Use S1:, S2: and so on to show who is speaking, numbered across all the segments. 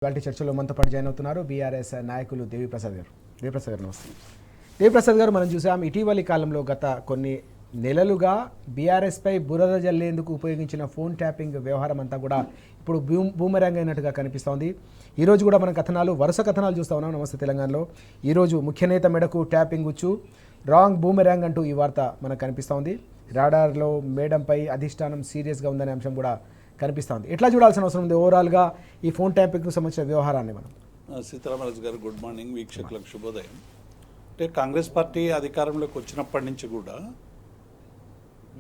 S1: ఇవాల్టి చర్చలో మనతో పాటు జాయిన్ అవుతున్నారు బీఆర్ఎస్ నాయకులు దేవిప్రసాద్ గారు. దేవిప్రసాద్ గారు నమస్తే. దేవిప్రసాద్ గారు, మనం చూసాం ఇటీవలి కాలంలో గత కొన్ని నెలలుగా బీఆర్ఎస్పై బురద జల్లేందుకు ఉపయోగించిన ఫోన్ ట్యాపింగ్ వ్యవహారం అంతా కూడా ఇప్పుడు బూమరాంగ్ అయినట్టుగా కనిపిస్తోంది. ఈరోజు కూడా మనం వరుస కథనాలు చూస్తూ ఉన్నాం. నమస్తే తెలంగాణలో ఈరోజు ముఖ్య నేత మెడకు ట్యాపింగ్ వచ్చు, రాంగ్ బూమరాంగ్ అంటూ ఈ వార్త మనకు కనిపిస్తోంది. రాడార్లో మేడంపై అధిష్టానం సీరియస్గా ఉందనే అంశం కూడా కనిపిస్తుంది. ఎట్లా చూడాల్సిన అవసరం ఉంది ఓవరాల్గా ఈ ఫోన్ ట్యాపింగ్కు సంబంధించిన వ్యవహారాన్ని? మనం
S2: సీతారామరాజు గారు, గుడ్ మార్నింగ్. వీక్షకులకు శుభోదయం. అంటే కాంగ్రెస్ పార్టీ అధికారంలోకి వచ్చినప్పటి నుంచి కూడా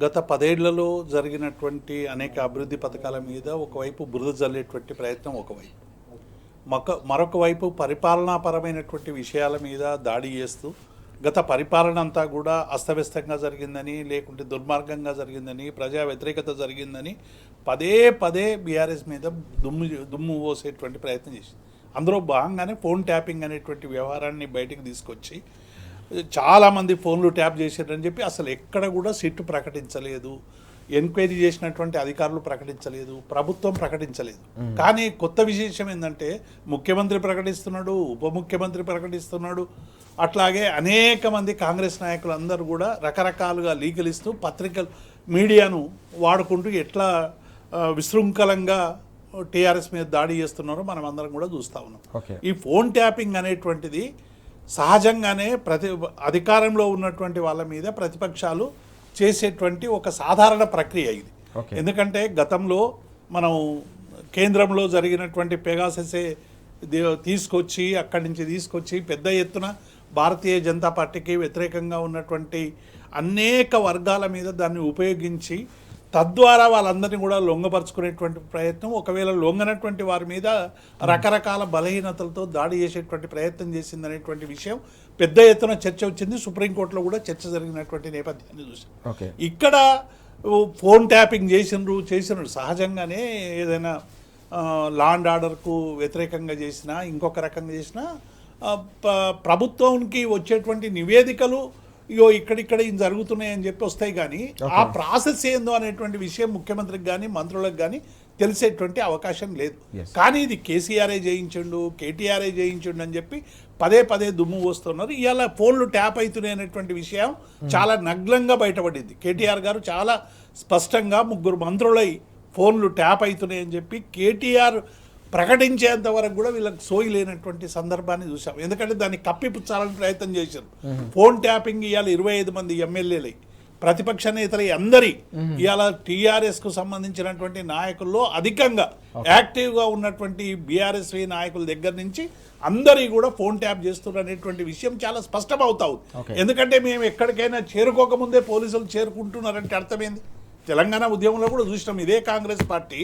S2: గత 10 ఏళ్లలో జరిగినటువంటి అనేక అభివృద్ధి పథకాల మీద ఒకవైపు బురద జల్లేటువంటి ప్రయత్నం ఒకవైపు, మరొక వైపు పరిపాలనాపరమైనటువంటి విషయాల మీద దాడి చేస్తూ గత పరిపాలన అంతా కూడా అస్తవ్యస్తంగా జరిగిందని, లేకుంటే దుర్మార్గంగా జరిగిందని, ప్రజా వ్యతిరేకత జరిగిందని పదే పదే బీఆర్ఎస్ మీద దుమ్ము పోసేటువంటి ప్రయత్నం చేసింది. అందులో భాగంగానే ఫోన్ ట్యాపింగ్ అనేటువంటి వ్యవహారాన్ని బయటికి తీసుకొచ్చి చాలామంది ఫోన్లు ట్యాప్ చేశారని చెప్పి అసలు ఎక్కడ కూడా సిట్టు ప్రకటించలేదు, ఎంక్వైరీ చేసినటువంటి అధికారులు ప్రకటించలేదు, ప్రభుత్వం ప్రకటించలేదు. కానీ కొత్త విశేషం ఏంటంటే ముఖ్యమంత్రి ప్రకటిస్తున్నాడు, ఉప ముఖ్యమంత్రి ప్రకటిస్తున్నాడు, అట్లాగే అనేక మంది కాంగ్రెస్ నాయకులు అందరూ కూడా రకరకాలుగా లీగలిస్తూ పత్రికలు మీడియాను వాడుకుంటూ ఎట్లా విశృంఖలంగా టీఆర్ఎస్ మీద దాడి చేస్తున్నారో మనం అందరం కూడా చూస్తూ ఉన్నాం. ఈ ఫోన్ ట్యాపింగ్ అనేటువంటిది సహజంగానే అధికారంలో ఉన్నటువంటి వాళ్ళ మీద ప్రతిపక్షాలు చేసేటువంటి ఒక సాధారణ ప్రక్రియ ఇది. ఎందుకంటే గతంలో మనం కేంద్రంలో జరిగినటువంటి పెగాసెసే తీసుకొచ్చి అక్కడి నుంచి తీసుకొచ్చి పెద్ద ఎత్తున భారతీయ జనతా పార్టీకి వ్యతిరేకంగా ఉన్నటువంటి అనేక వర్గాల మీద దాన్ని ఉపయోగించి తద్వారా వాళ్ళందరినీ కూడా లొంగపరుచుకునేటువంటి ప్రయత్నం, ఒకవేళ లొంగనటువంటి వారి మీద రకరకాల బలహీనతలతో దాడి చేసేటువంటి ప్రయత్నం చేసిందనేటువంటి విషయం పెద్ద ఎత్తున చర్చ వచ్చింది. సుప్రీంకోర్టులో కూడా చర్చ జరిగినటువంటి నేపథ్యాన్ని చూసాం. ఇక్కడ ఫోన్ ట్యాపింగ్ చేసినారు సహజంగానే. ఏదైనా లా అండ్ ఆర్డర్కు వ్యతిరేకంగా చేసినా, ఇంకొక రకంగా చేసినా ప్రభుత్వానికి వచ్చేటువంటి నివేదికలు ఇగో ఇక్కడిక్కడ ఏం జరుగుతున్నాయని చెప్పి వస్తాయి. కానీ ఆ ప్రాసెస్ ఏందో అనేటువంటి విషయం ముఖ్యమంత్రికి కానీ మంత్రులకు కానీ తెలిసేటువంటి అవకాశం లేదు. కానీ ఇది కేసీఆర్ఏ చేయించండు, కేటీఆర్ఏ చేయించండు అని చెప్పి పదే పదే దుమ్ము పోస్తున్నారు. ఇవాళ ఫోన్లు ట్యాప్ అవుతున్నాయి అనేటువంటి విషయం చాలా నగ్నంగా బయటపడింది. కేటీఆర్ గారు చాలా స్పష్టంగా 3 మంత్రులై ఫోన్లు ట్యాప్ అవుతున్నాయి అని చెప్పి కేటీఆర్ ప్రకటించేంత వరకు కూడా వీళ్ళకి సోయి లేనటువంటి సందర్భాన్ని చూసాం. ఎందుకంటే దాన్ని కప్పిపుచ్చాలని ప్రయత్నం చేశారు. ఫోన్ ట్యాపింగ్ ఇవాళ 25 మంది ఎమ్మెల్యేలై ప్రతిపక్ష నేతలు అందరి ఇవాళ టీఆర్ఎస్కు సంబంధించినటువంటి నాయకుల్లో అధికంగా యాక్టివ్గా ఉన్నటువంటి బీఆర్ఎస్వి నాయకుల దగ్గర నుంచి అందరి కూడా ఫోన్ ట్యాప్ చేస్తున్నారు అనేటువంటి విషయం చాలా స్పష్టమవుతా ఉంది. ఎందుకంటే మేము ఎక్కడికైనా చేరుకోకముందే పోలీసులు చేరుకుంటున్నారంటే అర్థమైంది. తెలంగాణ ఉద్యమంలో కూడా చూసినాం. ఇదే కాంగ్రెస్ పార్టీ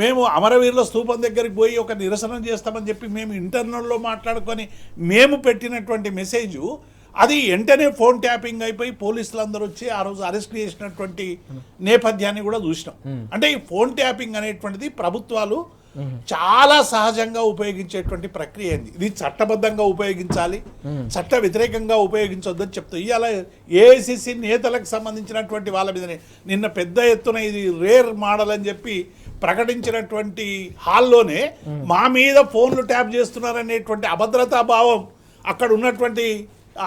S2: మేము అమరవీరుల స్తూపం దగ్గరికి పోయి ఒక నిరసన చేస్తామని చెప్పి మేము ఇంటర్నల్లో మాట్లాడుకొని మేము పెట్టినటువంటి మెసేజు అది వెంటనే ఫోన్ ట్యాపింగ్ అయిపోయి పోలీసులు అందరూ వచ్చి ఆ రోజు అరెస్ట్ చేసినటువంటి నేపథ్యాన్ని కూడా చూసినాం. అంటే ఈ ఫోన్ ట్యాపింగ్ అనేటువంటిది ప్రభుత్వాలు చాలా సహజంగా ఉపయోగించేటువంటి ప్రక్రియ అయింది. ఇది చట్టబద్ధంగా ఉపయోగించాలి, చట్ట వ్యతిరేకంగా ఉపయోగించొద్దని చెప్తాయి. ఇవాళ ఏఐసిసి నేతలకు సంబంధించినటువంటి వాళ్ళ మీదనే నిన్న పెద్ద ఎత్తున ఇది రేర్ మోడల్ అని చెప్పి ప్రకటించినటువంటి హాల్లోనే మా మీద ఫోన్లు ట్యాప్ చేస్తున్నారనేటువంటి అభద్రతా భావం అక్కడ ఉన్నటువంటి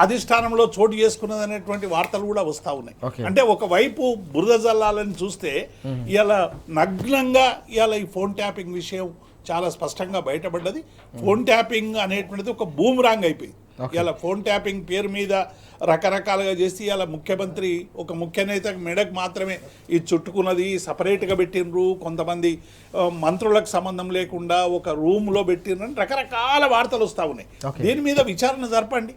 S2: అధిష్టానంలో చోటు చేసుకున్నది అనేటువంటి వార్తలు కూడా వస్తూ ఉన్నాయి. అంటే ఒకవైపు బురద జల్లాలని చూస్తే ఇలా నగ్నంగా ఇలా ఈ ఫోన్ ట్యాపింగ్ విషయం చాలా స్పష్టంగా బయటపడ్డది. ఫోన్ ట్యాపింగ్ అనేటువంటిది ఒక బూమరాంగ్ అయిపోయింది. ఇలా ఫోన్ ట్యాపింగ్ పేరు మీద రకరకాలుగా చేసి ఇలా ముఖ్యమంత్రి ఒక ముఖ్య నేత మెడకు మాత్రమే ఇది చుట్టుకున్నది, సపరేట్గా పెట్టినరు, కొంతమంది మంత్రులకు సంబంధం లేకుండా ఒక రూమ్లో పెట్టినరు, రకరకాల వార్తలు వస్తూ ఉన్నాయి. దీని మీద విచారణ జరపండి.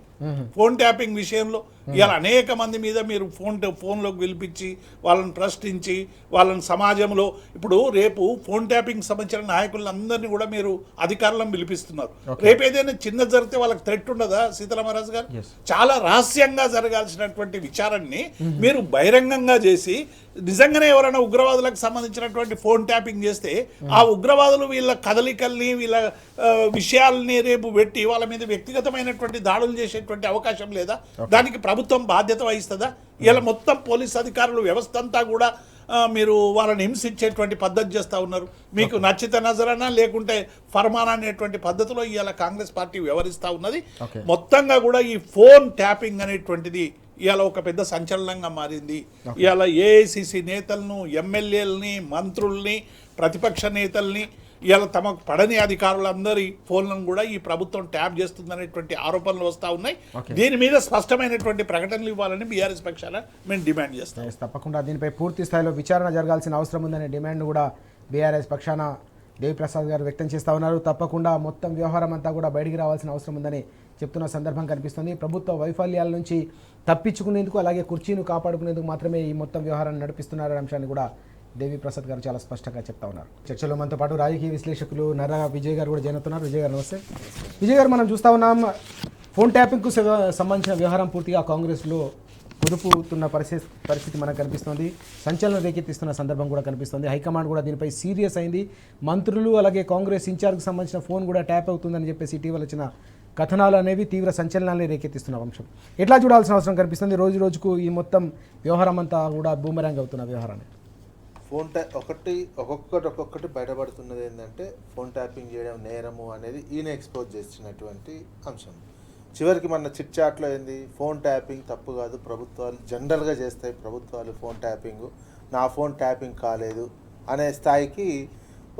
S2: ఫోన్ ట్యాపింగ్ విషయంలో ఇలా అనేక మంది మీద మీరు ఫోన్లోకి పిలిపించి వాళ్ళని ప్రశ్నించి వాళ్ళని సమాజంలో ఇప్పుడు రేపు ఫోన్ ట్యాపింగ్ సంబంధించిన నాయకులందరినీ కూడా మీరు అధికారులను పిలిపిస్తున్నారు. రేపు ఏదైనా చిన్న జరిగితే వాళ్ళకి థ్రెట్ ఉండదా సీతారామరాజు గారు? చాలా రహస్యంగా జరగాల్సినటువంటి విచారణని మీరు బహిరంగంగా చేసి నిజంగానే ఎవరైనా ఉగ్రవాదులకు సంబంధించినటువంటి ఫోన్ ట్యాపింగ్ చేస్తే ఆ ఉగ్రవాదులు వీళ్ళ కదలికల్ని వీళ్ళ విషయాల్ని రేపు పెట్టి వాళ్ళ మీద వ్యక్తిగతమైనటువంటి దాడులు చేసేటువంటి అవకాశం లేదా? దానికి ప్రభుత్వం బాధ్యత వహిస్తుందా? ఇలా మొత్తం పోలీస్ అధికారులు వ్యవస్థ అంతా కూడా మీరు వాళ్ళని హింసించేటువంటి పద్ధతి చేస్తూ ఉన్నారు. మీకు నచ్చిత నజరనా లేకుంటే ఫర్మానా అనేటువంటి పద్ధతిలో ఇవాళ కాంగ్రెస్ పార్టీ వ్యవహరిస్తూ ఉన్నది. మొత్తంగా కూడా ఈ ఫోన్ ట్యాపింగ్ అనేటువంటిది ఇవాళ ఒక పెద్ద సంచలనంగా మారింది. ఇవాళ ఏఐసిసి నేతలను, ఎమ్మెల్యేలని, మంత్రుల్ని, ప్రతిపక్ష నేతల్ని, ఇవాళ తమకు పడని అధికారులందరి ఫోన్లను కూడా ఈ ప్రభుత్వం ట్యాప్ చేస్తుందనేటువంటి ఆరోపణలు వస్తూ ఉన్నాయి. దీని మీద స్పష్టమైనటువంటి ప్రకటనలు ఇవ్వాలని బీఆర్ఎస్ పక్షాన మేము డిమాండ్ చేస్తాం.
S1: తప్పకుండా దీనిపై పూర్తి స్థాయిలో విచారణ జరగాల్సిన అవసరం ఉందనే డిమాండ్ కూడా బీఆర్ఎస్ పక్షాన దేవిప్రసాద్ గారు వ్యక్తం చేస్తూ ఉన్నారు. తప్పకుండా మొత్తం వ్యవహారం అంతా కూడా బయటికి రావాల్సిన అవసరం ఉందని చెప్తున్న సందర్భం కనిపిస్తుంది. ప్రభుత్వ వైఫల్యాల నుంచి తప్పించుకునేందుకు, అలాగే కుర్చీని కాపాడుకునేందుకు మాత్రమే ఈ మొత్తం వ్యవహారాన్ని నడిపిస్తున్నారనే అంశాన్ని కూడా దేవిప్రసాద్ గారు చాలా స్పష్టంగా చెప్తా ఉన్నారు. చర్చలో మనతో పాటు రాజకీయ విశ్లేషకులు నర్రా విజయ్ గారు కూడా జాయిన్ అవుతున్నారు. విజయ్ గారు నమస్తే. విజయ్ గారు, మనం చూస్తూ ఉన్నాం ఫోన్ ట్యాపింగ్కు సంబంధించిన వ్యవహారం పూర్తిగా కాంగ్రెస్లో కుదుపుతున్న పరిస్థితి మనకు కనిపిస్తుంది. సంచలనం రేకెత్తిస్తున్న సందర్భం కూడా కనిపిస్తుంది. హైకమాండ్ కూడా దీనిపై సీరియస్ అయింది. మంత్రులు అలాగే కాంగ్రెస్ ఇన్ఛార్జ్కి సంబంధించిన ఫోన్ కూడా ట్యాప్ అవుతుందని చెప్పేసి ఇటీవల వచ్చిన కథనాలు అనేవి తీవ్ర సంచలనాన్ని రేకెత్తిస్తున్న అంశం. ఎట్లా చూడాల్సిన అవసరం కనిపిస్తుంది? రోజు రోజుకు ఈ మొత్తం వ్యవహారం అంతా కూడా బూమరాంగ్ అవుతున్న వ్యవహారాన్ని.
S3: ఫోన్ ఒక్కొక్కటి బయటపడుతున్నది ఏంటంటే ఫోన్ ట్యాపింగ్ చేయడం నేరము అనేది ఈయన ఎక్స్పోజ్ చేసినటువంటి అంశం. చివరికి మన చిట్ చాట్లో ఏంది, ఫోన్ ట్యాపింగ్ తప్పు కాదు, ప్రభుత్వాలు జనరల్గా చేస్తాయి, ప్రభుత్వాలు ఫోన్ ట్యాపింగ్, నా ఫోన్ ట్యాపింగ్ కాలేదు అనే స్థాయికి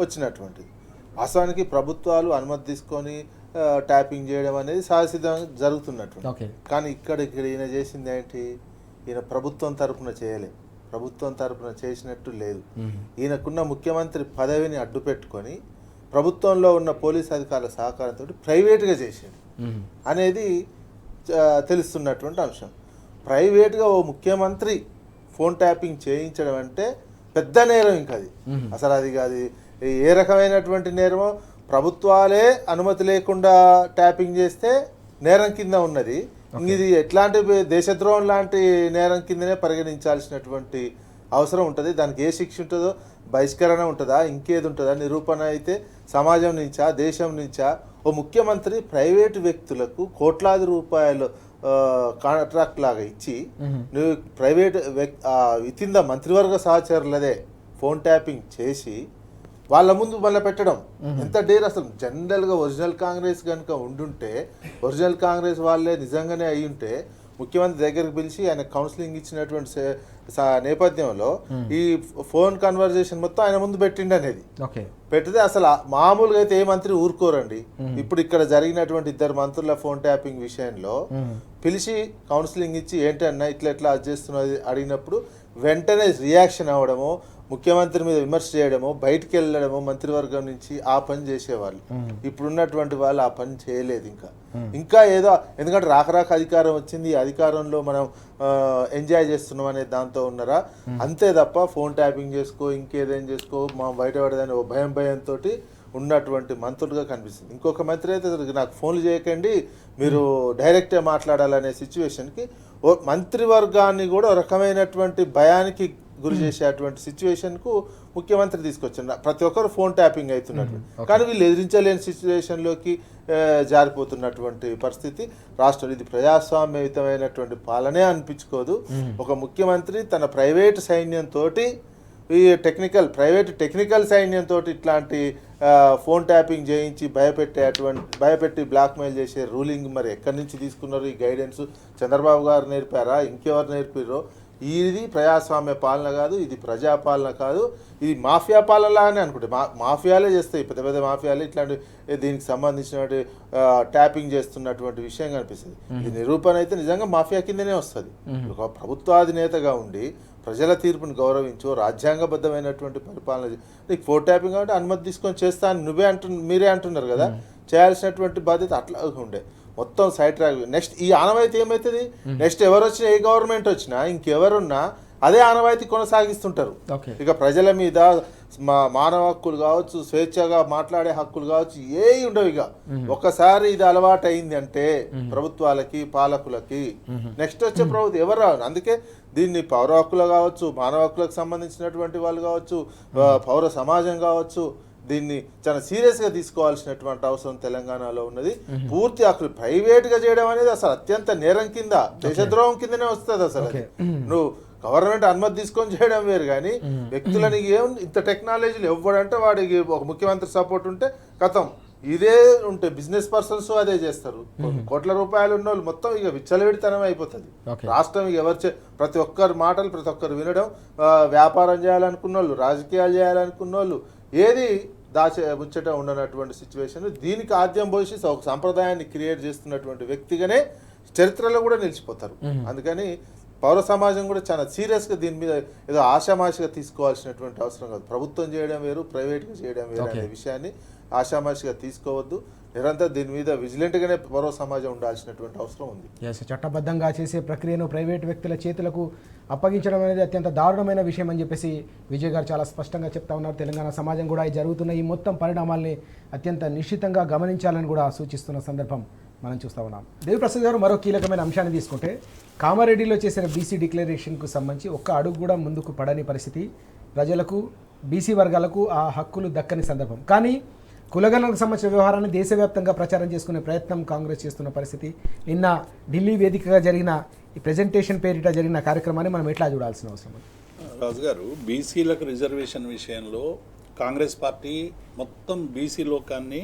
S3: వచ్చినటువంటిది. వాస్తవానికి ప్రభుత్వాలు అనుమతి తీసుకొని ట్యాపింగ్ చేయడం అనేది సహసిద్ధంగా జరుగుతున్నటువంటి. కానీ ఇక్కడ ఈయన చేసింది ఏంటి, ఈయన ప్రభుత్వం తరఫున చేయలేదు, ప్రభుత్వం తరఫున చేసినట్టు లేదు. ఈయనకున్న ముఖ్యమంత్రి పదవిని అడ్డు పెట్టుకొని ప్రభుత్వంలో ఉన్న పోలీస్ అధికారుల సహకారంతో ప్రైవేట్గా చేసింది అనేది తెలుస్తున్నటువంటి అంశం. ప్రైవేట్గా ఓ ముఖ్యమంత్రి ఫోన్ ట్యాపింగ్ చేయించడం అంటే పెద్ద నేరం. ఇంకా అది అసలు అది ఏ రకమైనటువంటి నేరమో, ప్రభుత్వాలే అనుమతి లేకుండా ట్యాపింగ్ చేస్తే నేరం కింద ఉన్నది. ఇది ఎట్లాంటి దేశద్రోహం లాంటి నేరం కిందనే పరిగణించాల్సినటువంటి అవసరం ఉంటుంది. దానికి ఏ శిక్ష ఉంటుందో, బహిష్కరణ ఉంటుందా, ఇంకేది ఉంటుందా, నిరూపణ అయితే సమాజం నుంచా, దేశం నుంచా? ఓ ముఖ్యమంత్రి ప్రైవేటు వ్యక్తులకు కోట్లాది రూపాయలు కాంట్రాక్ట్ లాగా ఇచ్చి నువ్వు ప్రైవేట్ విత్ ఇన్ ద మంత్రివర్గ సహచరులదే ఫోన్ ట్యాపింగ్ చేసి వాళ్ళ ముందు మళ్ళీ పెట్టడం ఎంత డేర్. అసలు జనరల్గా ఒరిజినల్ కాంగ్రెస్ కనుక ఉండుంటే, ఒరిజినల్ కాంగ్రెస్ వాళ్ళే నిజంగానే అయి ఉంటే ముఖ్యమంత్రి దగ్గరికి పిలిచి ఆయన కౌన్సిలింగ్ ఇచ్చినటువంటి నేపథ్యంలో ఈ ఫోన్ కన్వర్జేషన్ మొత్తం ఆయన ముందు పెట్టిండి అనేది పెట్టితే అసలు మామూలుగా అయితే ఏ మంత్రి ఊరుకోరండి. ఇప్పుడు ఇక్కడ జరిగినటువంటి ఇద్దరు మంత్రుల ఫోన్ ట్యాపింగ్ విషయంలో పిలిచి కౌన్సిలింగ్ ఇచ్చి ఏంటి అన్న ఇట్లా అది చేస్తున్నది అడిగినప్పుడు వెంటనే రియాక్షన్ అవ్వడము, ముఖ్యమంత్రి మీద విమర్శ చేయడము, బయటికి వెళ్ళడము మంత్రివర్గం నుంచి ఆ పని చేసేవాళ్ళు. ఇప్పుడున్నటువంటి వాళ్ళు ఆ పని చేయలేదు. ఇంకా ఏదో ఎందుకంటే రాక అధికారం వచ్చింది, అధికారంలో మనం ఎంజాయ్ చేస్తున్నాం అనే దాంతో ఉన్నారా అంతే తప్ప ఫోన్ ట్యాపింగ్ చేసుకో, ఇంకేదేం చేసుకో, మా బయటపడదని ఓ భయంతో ఉన్నటువంటి మంత్రులుగా కనిపిస్తుంది. ఇంకొక మంత్రి అయితే నాకు ఫోన్లు చేయకండి, మీరు డైరెక్ట్గా మాట్లాడాలనే సిచ్యువేషన్కి మంత్రివర్గాన్ని కూడా ఒక రకమైనటువంటి భయానికి గురి చేసేటువంటి సిచ్యువేషన్కు ముఖ్యమంత్రి తీసుకొచ్చారు. ప్రతి ఒక్కరు ఫోన్ ట్యాపింగ్ అవుతున్నట్టు, కానీ వీళ్ళు ఎదిరించలేని సిచ్యువేషన్లోకి జారిపోతున్నటువంటి పరిస్థితి రాష్ట్రం. ఇది ప్రజాస్వామ్యయుతమైనటువంటి పాలనే అనిపించుకోదు. ఒక ముఖ్యమంత్రి తన ప్రైవేటు సైన్యంతో, ఈ ప్రైవేట్ టెక్నికల్ సైన్యంతో ఇట్లాంటి ఫోన్ ట్యాపింగ్ చేయించి భయపెట్టి బ్లాక్మెయిల్ చేసే రూలింగ్ మరి ఎక్కడి నుంచి తీసుకున్నారు? ఈ గైడెన్స్ చంద్రబాబు గారు నేర్పారా, ఇంకెవరు నేర్పారో? ఇది ప్రజాస్వామ్య పాలన కాదు, ఇది ప్రజాపాలన కాదు, ఇది మాఫియా పాలనలాగానే అనుకుంటే మాఫియాలే చేస్తాయి, పెద్ద పెద్ద మాఫియాలే ఇట్లాంటి దీనికి సంబంధించినటువంటి ట్యాపింగ్ చేస్తున్నటువంటి విషయం కనిపిస్తుంది. ఇది నిరూపణ అయితే నిజంగా మాఫియా కిందనే వస్తుంది. ఒక ప్రభుత్వాధినేతగా ఉండి ప్రజల తీర్పుని గౌరవించో, రాజ్యాంగబద్ధమైనటువంటి పరిపాలన, నీకు ఫోన్ ట్యాపింగ్ కాబట్టి అనుమతి తీసుకొని చేస్తాను మీరే అంటున్నారు కదా, చేయాల్సినటువంటి బాధ్యత అట్లా ఉండే. మొత్తం సైడ్ ట్రాక్. నెక్స్ట్ ఈ ఆనవాయితీ ఏమవుతుంది, నెక్స్ట్ ఎవరు వచ్చినా, ఏ గవర్నమెంట్ వచ్చినా, ఇంకెవరున్నా అదే ఆనవాయితీ కొనసాగిస్తుంటారు. ఇక ప్రజల మీద మానవ హక్కులు కావచ్చు, స్వేచ్ఛగా మాట్లాడే హక్కులు కావచ్చు, ఏవి ఉండవు. ఇక ఒకసారి ఇది అలవాటు అయింది అంటే ప్రభుత్వాలకి, పాలకులకి, నెక్స్ట్ వచ్చే ప్రభుత్వం ఎవరు రావాలి. అందుకే దీన్ని పౌర హక్కులు కావచ్చు, మానవ హక్కులకు సంబంధించినటువంటి వాళ్ళు కావచ్చు, పౌర సమాజం కావచ్చు, దీన్ని చాలా సీరియస్గా తీసుకోవాల్సినటువంటి అవసరం తెలంగాణలో ఉన్నది. పూర్తి హక్కులు ప్రైవేట్గా చేయడం అనేది అసలు అత్యంత నేరం కింద, దేశద్రోహం కిందనే వస్తుంది. అసలు నువ్వు గవర్నమెంట్ అనుమతి తీసుకొని చేయడం వేరు, కానీ వ్యక్తులని ఏం ఇంత టెక్నాలజీలు ఇవ్వడంటే వాడికి ఒక ముఖ్యమంత్రి సపోర్ట్ ఉంటే కథం ఇదే ఉంటే బిజినెస్ పర్సన్స్ అదే చేస్తారు. కోట్ల రూపాయలు ఉన్న వాళ్ళు మొత్తం ఇక విచ్చలవిడితనం అయిపోతుంది రాష్ట్రం. ఇక ప్రతి ఒక్కరి మాటలు ప్రతి ఒక్కరు వినడం, వ్యాపారం చేయాలనుకున్న వాళ్ళు, రాజకీయాలు చేయాలనుకున్న వాళ్ళు ఏది ముచ్చట ఉండనటువంటి సిచ్యువేషన్. దీనికి ఆద్యం పోసి ఒక సంప్రదాయాన్ని క్రియేట్ చేస్తున్నటువంటి వ్యక్తిగానే చరిత్రలో కూడా నిలిచిపోతారు. అందుకని పౌర సమాజం కూడా చాలా సీరియస్గా దీని మీద ఏదో ఆషామాషిగా తీసుకోవాల్సినటువంటి అవసరం కాదు. ప్రభుత్వం చేయడం వేరు, ప్రైవేట్గా చేయడం వేరు అనే విషయాన్ని ఆషామాషిగా తీసుకోవద్దు. నిరంతరం దీని మీద విజిలెంట్గానే పౌర సమాజం ఉండాల్సినటువంటి అవసరం ఉంది.
S1: చట్టబద్ధంగా చేసే ప్రక్రియను ప్రైవేట్ వ్యక్తుల చేతులకు అప్పగించడం అనేది అత్యంత దారుణమైన విషయం అని చెప్పేసి విజయ్ గారు చాలా స్పష్టంగా చెప్తా ఉన్నారు. తెలంగాణ సమాజం కూడా జరుగుతున్న ఈ మొత్తం పరిణామాల్ని అత్యంత నిశ్చితంగా గమనించాలని కూడా సూచిస్తున్న సందర్భం మనం చూస్తూ ఉన్నాం. దేవిప్రసాద్ గారు మరో కీలకమైన అంశాన్ని తీసుకుంటే, కామారెడ్డిలో చేసిన బీసీ డిక్లరేషన్కు సంబంధించి ఒక్క అడుగు కూడా ముందుకు పడని పరిస్థితి, ప్రజలకు బీసీ వర్గాలకు ఆ హక్కులు దక్కని సందర్భం. కానీ కులగణనకు సంబంధించిన వ్యవహారాన్ని దేశవ్యాప్తంగా ప్రచారం చేసుకునే ప్రయత్నం కాంగ్రెస్ చేస్తున్న పరిస్థితి. నిన్న ఢిల్లీ వేదికగా జరిగిన ఈ ప్రెజెంటేషన్ పేరిట జరిగిన కార్యక్రమాన్ని మనం ఎట్లా చూడాల్సిన అవసరం?
S2: రాజు గారు, బీసీలకు రిజర్వేషన్ విషయంలో కాంగ్రెస్ పార్టీ మొత్తం బీసీ లోకాన్ని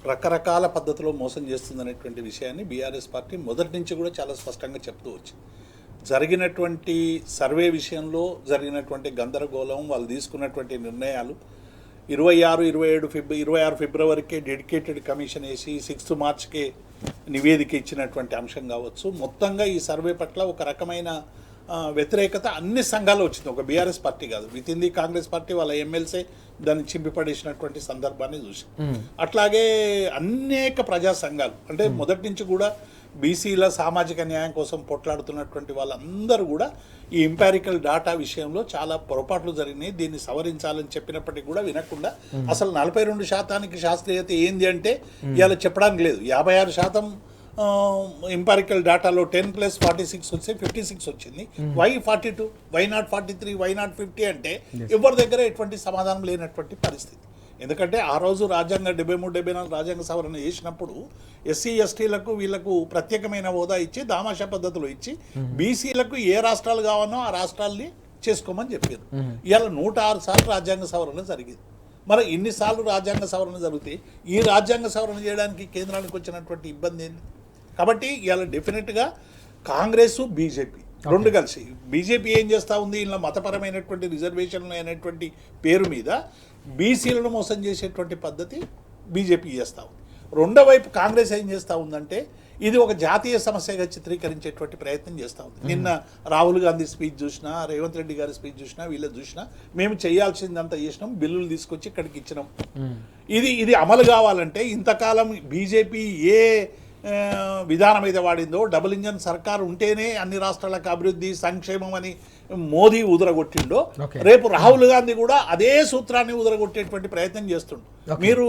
S2: రకరకాల పద్ధతిలో మోసం చేస్తుందనేటువంటి విషయాన్ని బీఆర్ఎస్ పార్టీ మొదటి నుంచి కూడా చాలా స్పష్టంగా చెప్తూ వచ్చింది. జరిగినటువంటి సర్వే విషయంలో జరిగినటువంటి గందరగోళం, వాళ్ళు తీసుకున్నటువంటి నిర్ణయాలు, 26 ఫిబ్రవరికి డెడికేటెడ్ కమిషన్ వేసి 6 మార్చ్కే నివేదిక ఇచ్చినటువంటి అంశం కావచ్చు, మొత్తంగా ఈ సర్వే పట్ల ఒక రకమైన వ్యతిరేకత అన్ని సంఘాలు వచ్చింది. ఒక బీఆర్ఎస్ పార్టీ కాదు, with in the Congress party వాళ్ళ ఎమ్మెల్సీ దాన్ని చింపిపడేసినటువంటి సందర్భాన్ని చూసి, అట్లాగే అనేక ప్రజా సంఘాలు, అంటే మొదటి నుంచి కూడా బీసీల సామాజిక న్యాయం కోసం పోట్లాడుతున్నటువంటి వాళ్ళందరూ కూడా ఈ ఎంపారికల్ డాటా విషయంలో చాలా పొరపాట్లు జరిగినాయి, దీన్ని సవరించాలని చెప్పినప్పటికీ కూడా వినకుండా అసలు 42% శాస్త్రీయత ఏంది అంటే ఇవాళ చెప్పడానికి లేదు. 56% ఎంపారికల్ డాటాలో 10+46 వస్తే 56 వచ్చింది. Y 42, Y naught 43, Y naught 50 అంటే ఎవరి దగ్గర ఎటువంటి సమాధానం లేనటువంటి పరిస్థితి. ఎందుకంటే ఆ రోజు రాజ్యాంగ 73-74 రాజ్యాంగ సవరణ చేసినప్పుడు ఎస్సీ ఎస్టీలకు వీళ్లకు ప్రత్యేకమైన హోదా ఇచ్చి దామాషా పద్ధతిలో ఇచ్చి బీసీలకు ఏ రాష్ట్రాలు కావాలో ఆ రాష్ట్రాల్ని చేసుకోమని చెప్పారు. ఇవాళ 106 సార్లు రాజ్యాంగ సవరణ జరిగింది. మరి ఇన్నిసార్లు రాజ్యాంగ సవరణ జరిగితే ఈ రాజ్యాంగ సవరణ చేయడానికి కేంద్రానికి వచ్చినటువంటి ఇబ్బంది ఏంటి? కాబట్టి ఇవాళ డెఫినెట్గా కాంగ్రెస్ బీజేపీ రెండు కలిసి, బీజేపీ ఏం చేస్తూ ఉంది, ఇలా మతపరమైనటువంటి రిజర్వేషన్లు అనేటువంటి పేరు మీద బీసీలను మోసం చేసేటువంటి పద్ధతి బీజేపీ చేస్తూ ఉంది. రెండో వైపు కాంగ్రెస్ ఏం చేస్తూ ఉందంటే ఇది ఒక జాతీయ సమస్యగా చిత్రీకరించేటువంటి ప్రయత్నం చేస్తూ ఉంది. నిన్న రాహుల్ గాంధీ స్పీచ్ చూసినా, రేవంత్ రెడ్డి గారి స్పీచ్ చూసినా, వీళ్ళది చూసినా మేము చేయాల్సిందంతా చేసినాం, బిల్లులు తీసుకొచ్చి ఇక్కడికి ఇచ్చినాం. ఇది అమలు కావాలంటే ఇంతకాలం బీజేపీ ఏ విధానం అయితే వాడిందో, డబుల్ ఇంజన్ సర్కార్ ఉంటేనే అన్ని రాష్ట్రాలకు అభివృద్ధి సంక్షేమం అని మోదీ ఉదరగొట్టిండో, రేపు రాహుల్ గాంధీ కూడా అదే సూత్రాన్ని ఉదరగొట్టేటువంటి ప్రయత్నం చేస్తుండు. మీరు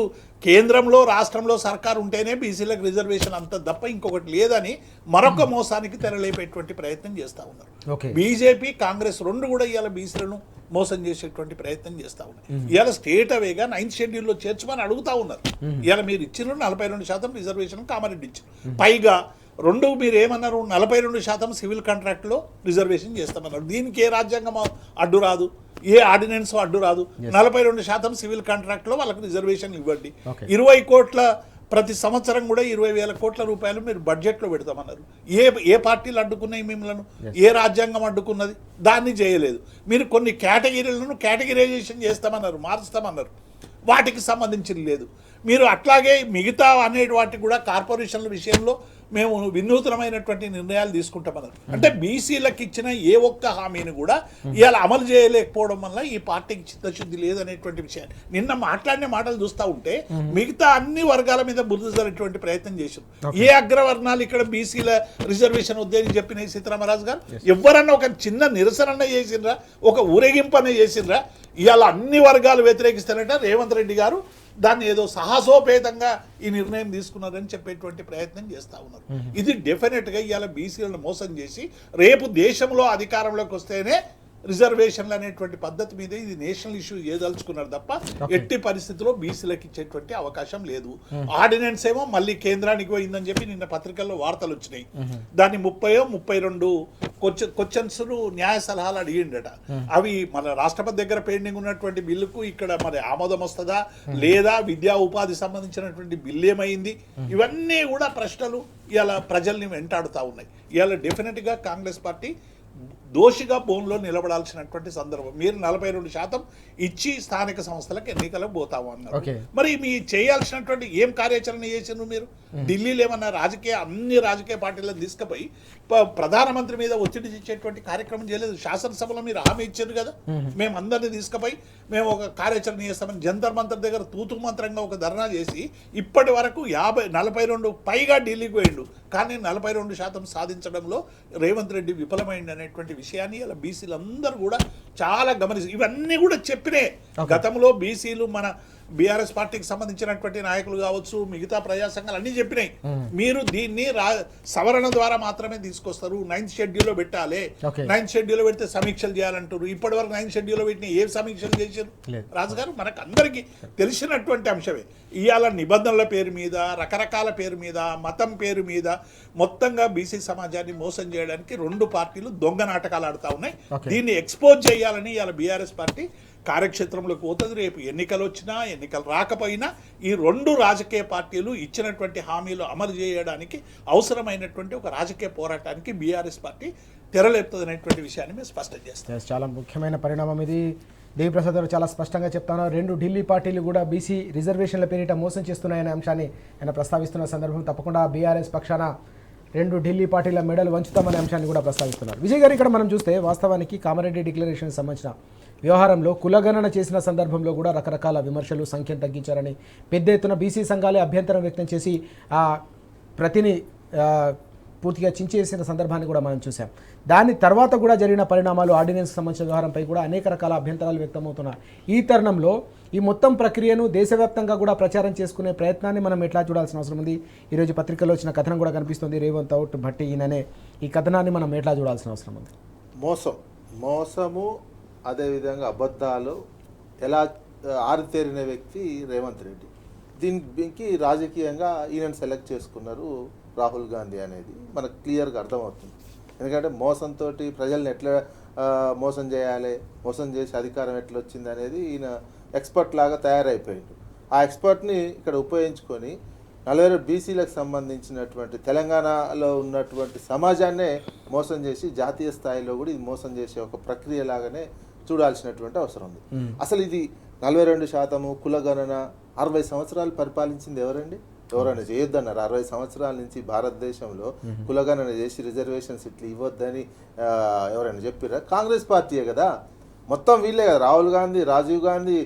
S2: కేంద్రంలో రాష్ట్రంలో సర్కార్ ఉంటేనే బీసీలకు రిజర్వేషన్ అంత తప్ప ఇంకొకటి లేదని మరొక మోసానికి తెరలేపేటువంటి ప్రయత్నం చేస్తూ ఉన్నారు. బీజేపీ కాంగ్రెస్ రెండు కూడా ఇవాళ బీసీలను మోసం చేసేటువంటి ప్రయత్నం చేస్తూ ఉన్నాయి. ఇవాళ స్టేట్ అవేగా 9th షెడ్యూల్లో చేర్చమని అడుగుతా ఉన్నారు. ఇవాళ మీరు ఇచ్చిన 42% రిజర్వేషన్ కామారెడ్డి ఇచ్చారు. పైగా మీరు ఏమన్నారు, 42% సివిల్ కాంట్రాక్ట్లో రిజర్వేషన్ చేస్తామన్నారు. దీనికి ఏ రాజ్యాంగం అడ్డు రాదు, ఏ ఆర్డినెన్స్ అడ్డు రాదు. 42% సివిల్ కాంట్రాక్ట్లో వాళ్ళకి రిజర్వేషన్ ఇవ్వండి. 20 కోట్ల ప్రతి సంవత్సరం కూడా 20,000 కోట్ల రూపాయలు మీరు బడ్జెట్లో పెడతామన్నారు. ఏ పార్టీలు అడ్డుకున్నాయి మిమ్మల్ని? ఏ రాజ్యాంగం అడ్డుకున్నది? దాన్ని చేయలేదు. మీరు కొన్ని కేటగిరీలను కేటగిరైజేషన్ చేస్తామన్నారు, మారుస్తామన్నారు, వాటికి సంబంధించి లేదు. మీరు అట్లాగే మిగతా అనేటి వాటికి కూడా కార్పొరేషన్ల విషయంలో మేము వినూత్నమైనటువంటి నిర్ణయాలు తీసుకుంటామన్నారు. అంటే బీసీలకు ఇచ్చిన ఏ ఒక్క హామీని కూడా ఇవాళ అమలు చేయలేకపోవడం వల్ల ఈ పార్టీకి చిత్తశుద్ధి లేదనేటువంటి విషయాన్ని నిన్న మాట్లాడిన మాటలు చూస్తూ ఉంటే మిగతా అన్ని వర్గాల మీద బురద జరిగేటువంటి ప్రయత్నం చేశారు. ఏ అగ్రవర్ణాలు ఇక్కడ బీసీల రిజర్వేషన్ వద్దని చెప్పిన సీతారామరాజు గారు ఎవరన్నా ఒక చిన్న నిరసన చేసిండ్రా, ఒక ఊరేగింపనే చేసిండ్రా? ఇవాళ అన్ని వర్గాలు వ్యతిరేకిస్తారంట. రేవంత్ రెడ్డి గారు దాన్ని ఏదో సాహసోపేతంగా ఈ నిర్ణయం తీసుకున్నారని చెప్పేటువంటి ప్రయత్నం చేస్తూ ఉన్నారు. ఇది డెఫినెట్గా ఇవాళ బీసీలను మోసం చేసి రేపు దేశంలో అధికారంలోకి వస్తేనే రిజర్వేషన్లు అనేటువంటి పద్ధతి మీద ఇది నేషనల్ ఇష్యూ ఏదలుచుకున్నారు తప్ప ఎట్టి పరిస్థితుల్లో బీసీలకు ఇచ్చేటువంటి అవకాశం లేదు. ఆర్డినెన్స్ ఏమో మళ్ళీ కేంద్రానికి పోయిందని చెప్పి నిన్న పత్రికల్లో వార్తలు వచ్చినాయి. దాన్ని 32 క్వశ్చన్స్ న్యాయ సలహాలు అడిగిండట. అవి మన రాష్ట్రపతి దగ్గర పెండింగ్ ఉన్నటువంటి బిల్లుకు ఇక్కడ మరి ఆమోదం వస్తుందా లేదా, విద్యా ఉపాధి సంబంధించినటువంటి బిల్లు ఏమైంది, ఇవన్నీ కూడా ప్రశ్నలు ఇవాళ ప్రజల్ని వెంటాడుతూ ఉన్నాయి. ఇవాళ డెఫినెట్గా కాంగ్రెస్ పార్టీ దోషిగా బోన్లో నిలబడాల్సినటువంటి సందర్భం. మీరు 42% ఇచ్చి స్థానిక సంస్థలకు ఎన్నికలకు పోతాము అన్నారు. మరి మీ చేయాల్సినటువంటి ఏం కార్యాచరణ చేసిండ్రు మీరు? ఢిల్లీలో ఏమన్నా అన్ని రాజకీయ పార్టీలను తీసుకుపోయి ప్రధానమంత్రి మీద ఒత్తిడి తెచ్చేటువంటి కార్యక్రమం చేయలేదు. శాసనసభలో మీరు హామీ ఇచ్చారు కదా, మేము అందరినీ తీసుకుపోయి మేము ఒక కార్యాచరణ చేస్తామని జంతర్ మంతర్ దగ్గర తూతు మంత్రంగా ఒక ధర్నా చేసి ఇప్పటి వరకు 42 పైగా ఢిల్లీకి పోయిండు. కానీ 42% సాధించడంలో రేవంత్ రెడ్డి విఫలమైంది అనేటువంటి విషయాన్ని ఇలా బీసీలు అందరూ కూడా చాలా గమనిస్తారు. ఇవన్నీ కూడా చెప్పినే గతంలో బీసీలు మన బీఆర్ఎస్ పార్టీకి సంబంధించినటువంటి నాయకులు కావచ్చు, మిగతా ప్రజా సంఘాలు అన్నీ చెప్పినాయి. మీరు దీన్ని సవరణ ద్వారా మాత్రమే తీసుకొస్తారు, 9th షెడ్యూల్లో పెట్టాలి, 9th షెడ్యూల్లో పెడితే సమీక్షలు చేయాలంటారు. ఇప్పటి వరకు 9th షెడ్యూల్లో పెట్టిన ఏ సమీక్షలు చేశారు రాజుగారు? మనకు అందరికీ తెలిసినటువంటి అంశమే. ఇవాళ నిబంధనల పేరు మీద, రకరకాల పేరు మీద, మతం పేరు మీద మొత్తంగా బీసీ సమాజాన్ని మోసం చేయడానికి 2 పార్టీలు దొంగ నాటకాలు ఆడుతూ ఉన్నాయి. దీన్ని ఎక్స్పోజ్ చేయాలని ఇవాళ బీఆర్ఎస్ పార్టీ కార్యక్షేత్రంలోకి పోతుంది. రేపు ఎన్నికలు వచ్చినా ఎన్నికలు రాకపోయినా ఈ 2 రాజకీయ పార్టీలు ఇచ్చినటువంటి హామీలు అమలు చేయడానికి అవసరమైనటువంటి ఒక రాజకీయ పోరాటానికి బీఆర్ఎస్ పార్టీ తెరలేపుతుంది అనేటువంటి విషయాన్ని మేము స్పష్టం చేస్తాం.
S1: చాలా ముఖ్యమైన పరిణామం ఇది. దేవిప్రసాద్ గారు చాలా స్పష్టంగా చెప్తాను. 2 ఢిల్లీ పార్టీలు కూడా బీసీ రిజర్వేషన్ల పేరిట మోసం చేస్తున్నాయనే అంశాన్ని ఆయన ప్రస్తావిస్తున్న సందర్భం తప్పకుండా బీఆర్ఎస్ పక్షాన 2 ఢిల్లీ పార్టీల మెడలు వంచుతామనే అంశాన్ని కూడా ప్రస్తావిస్తున్నారు. విజయ్ గారు, ఇక్కడ మనం చూస్తే వాస్తవానికి కామారెడ్డి డిక్లరేషన్ సంబంధించిన వ్యవహారంలో కులగణన చేసిన సందర్భంలో కూడా రకరకాల విమర్శలు, సంఖ్యను తగ్గించారని పెద్ద ఎత్తున బీసీ సంఘాలే అభ్యంతరం వ్యక్తం చేసి ఆ ప్రతిని పూర్తిగా చించేసిన సందర్భాన్ని కూడా మనం చూసాం. దాని తర్వాత కూడా జరిగిన పరిణామాలు, ఆర్డినెన్స్ సంబంధించిన వ్యవహారంపై కూడా అనేక రకాల అభ్యంతరాలు వ్యక్తమవుతున్నారు. ఈ తరుణంలో ఈ మొత్తం ప్రక్రియను దేశవ్యాప్తంగా కూడా ప్రచారం చేసుకునే ప్రయత్నాన్ని మనం ఎట్లా చూడాల్సిన అవసరం ఉంది? ఈరోజు పత్రికల్లో వచ్చిన కథనం కూడా కనిపిస్తుంది, రేవంత్ అవుట్ భట్టి ఈయననే. ఈ కథనాన్ని మనం ఎట్లా చూడాల్సిన అవసరం ఉంది?
S3: మోసము అదేవిధంగా అబద్ధాలు ఎలా ఆరితేరిన వ్యక్తి రేవంత్ రెడ్డి. దీనికి రాజకీయంగా ఈయనను సెలెక్ట్ చేసుకున్నారు రాహుల్ గాంధీ అనేది మనకు క్లియర్గా అర్థమవుతుంది. ఎందుకంటే మోసంతో ప్రజల్ని ఎట్లా మోసం చేయాలి, మోసం చేసి అధికారం ఎట్లా వచ్చింది అనేది ఈయన ఎక్స్పర్ట్ లాగా తయారైపోయింది. ఆ ఎక్స్పర్ట్ని ఇక్కడ ఉపయోగించుకొని 40 బీసీలకు సంబంధించినటువంటి తెలంగాణలో ఉన్నటువంటి సమాజాన్నే మోసం చేసి జాతీయ స్థాయిలో కూడా ఇది మోసం చేసే ఒక ప్రక్రియ లాగానే చూడాల్సినటువంటి అవసరం ఉంది. అసలు ఇది 42% కులగణన 60 సంవత్సరాలు పరిపాలించింది ఎవరండి? ఎవరైనా చేయొద్దన్నారు? 60 సంవత్సరాల నుంచి భారతదేశంలో కులగణన చేసి రిజర్వేషన్స్ ఇట్లా ఇవ్వద్దని ఎవరైనా చెప్పారా? కాంగ్రెస్ పార్టీయే కదా, మొత్తం వీళ్ళే కదా. రాహుల్ గాంధీ, రాజీవ్ గాంధీ,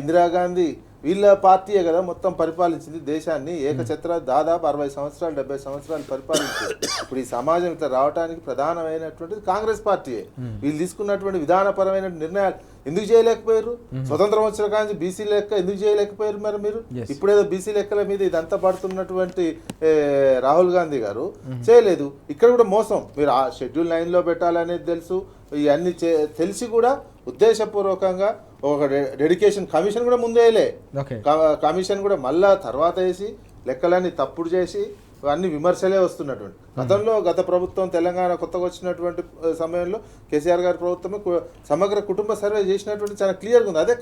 S3: ఇందిరాగాంధీ వీళ్ళ పార్టీయే కదా మొత్తం పరిపాలించింది దేశాన్ని. ఏకఛత్ర దాదాపు 60 సంవత్సరాలు 70 సంవత్సరాలు పరిపాలించింది. ఇప్పుడు ఈ సమాజం ఇట్లా రావడానికి ప్రధానమైనటువంటిది కాంగ్రెస్ పార్టీయే. వీళ్ళు తీసుకున్నటువంటి విధానపరమైన నిర్ణయాలు ఎందుకు చేయలేకపోయారు? స్వతంత్రం వచ్చిన కానీ బీసీ లెక్క ఎందుకు చేయలేకపోయారు? మరి మీరు ఇప్పుడేదో బీసీ లెక్కల మీద ఇదంతా పడుతున్నటువంటి రాహుల్ గాంధీ గారు చేయలేదు. ఇక్కడ కూడా మోసం. మీరు ఆ షెడ్యూల్ 9లో పెట్టాలనేది తెలుసు, ఇవన్నీ తెలిసి కూడా ఉద్దేశపూర్వకంగా ఒక డెడికేషన్ కమిషన్ కూడా ముందేలే, కమిషన్ కూడా మళ్ళా తర్వాత వేసి లెక్కలన్నీ తప్పుడు చేసి అన్ని విమర్శలే వస్తున్నటువంటి గతంలో గత ప్రభుత్వం తెలంగాణ కొత్తగా వచ్చినటువంటి సమయంలో కేసీఆర్ గారి ప్రభుత్వమే సమగ్ర కుటుంబ సర్వే చేసినటువంటి చాలా క్లియర్గా ఉంది. అదే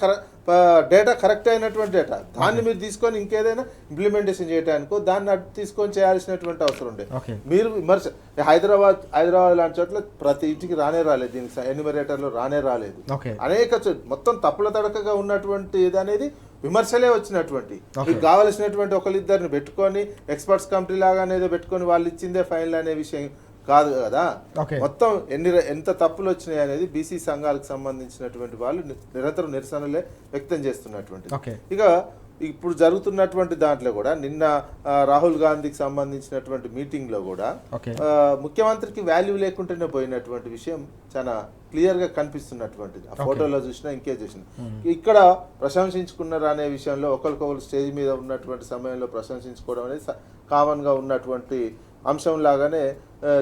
S3: డేటా కరెక్ట్ అయినటువంటి డేటా. దాన్ని మీరు తీసుకొని ఇంకేదైనా ఇంప్లిమెంటేషన్ చేయడానికో దాన్ని తీసుకొని చేయాల్సినటువంటి అవసరం ఉండే. మీరు విమర్శ హైదరాబాద్ లాంటి చోట్ల ప్రతి ఇంటికి రానే రాలేదు, దీనికి ఎన్యూమరేటర్లో రానే రాలేదు. అనేక మొత్తం తప్పుల తడకగా ఉన్నటువంటి ఇది అనేది విమర్శలే వచ్చినటువంటి. మీకు కావలసినటువంటి ఒకరిద్దరిని పెట్టుకొని ఎక్స్పర్ట్స్ కమిటీ లాగా అనేది పెట్టుకొని వాళ్ళు ఇచ్చిందే ఫైనల్ అనే విషయం కాదు కదా. మొత్తం ఎంత తప్పులు వచ్చినాయి అనేది బీసీ సంఘాలకు సంబంధించినటువంటి వాళ్ళు నిరంతరం నిరసనలే వ్యక్తం చేస్తున్నటువంటి. ఇక ఇప్పుడు జరుగుతున్నటువంటి దాంట్లో కూడా నిన్న రాహుల్ గాంధీకి సంబంధించినటువంటి మీటింగ్లో కూడా ముఖ్యమంత్రికి వాల్యూ లేకుండానే పోయినటువంటి విషయం చాలా క్లియర్గా కనిపిస్తున్నటువంటిది. ఆ ఫోటోలో చూసినా ఇంకే చూసినా ఇక్కడ ప్రశంసించుకున్నారు అనే విషయంలో ఒకరికొకరు స్టేజ్ మీద ఉన్నటువంటి సమయంలో ప్రశంసించుకోవడం అనేది కామన్గా ఉన్నటువంటి అంశం లాగానే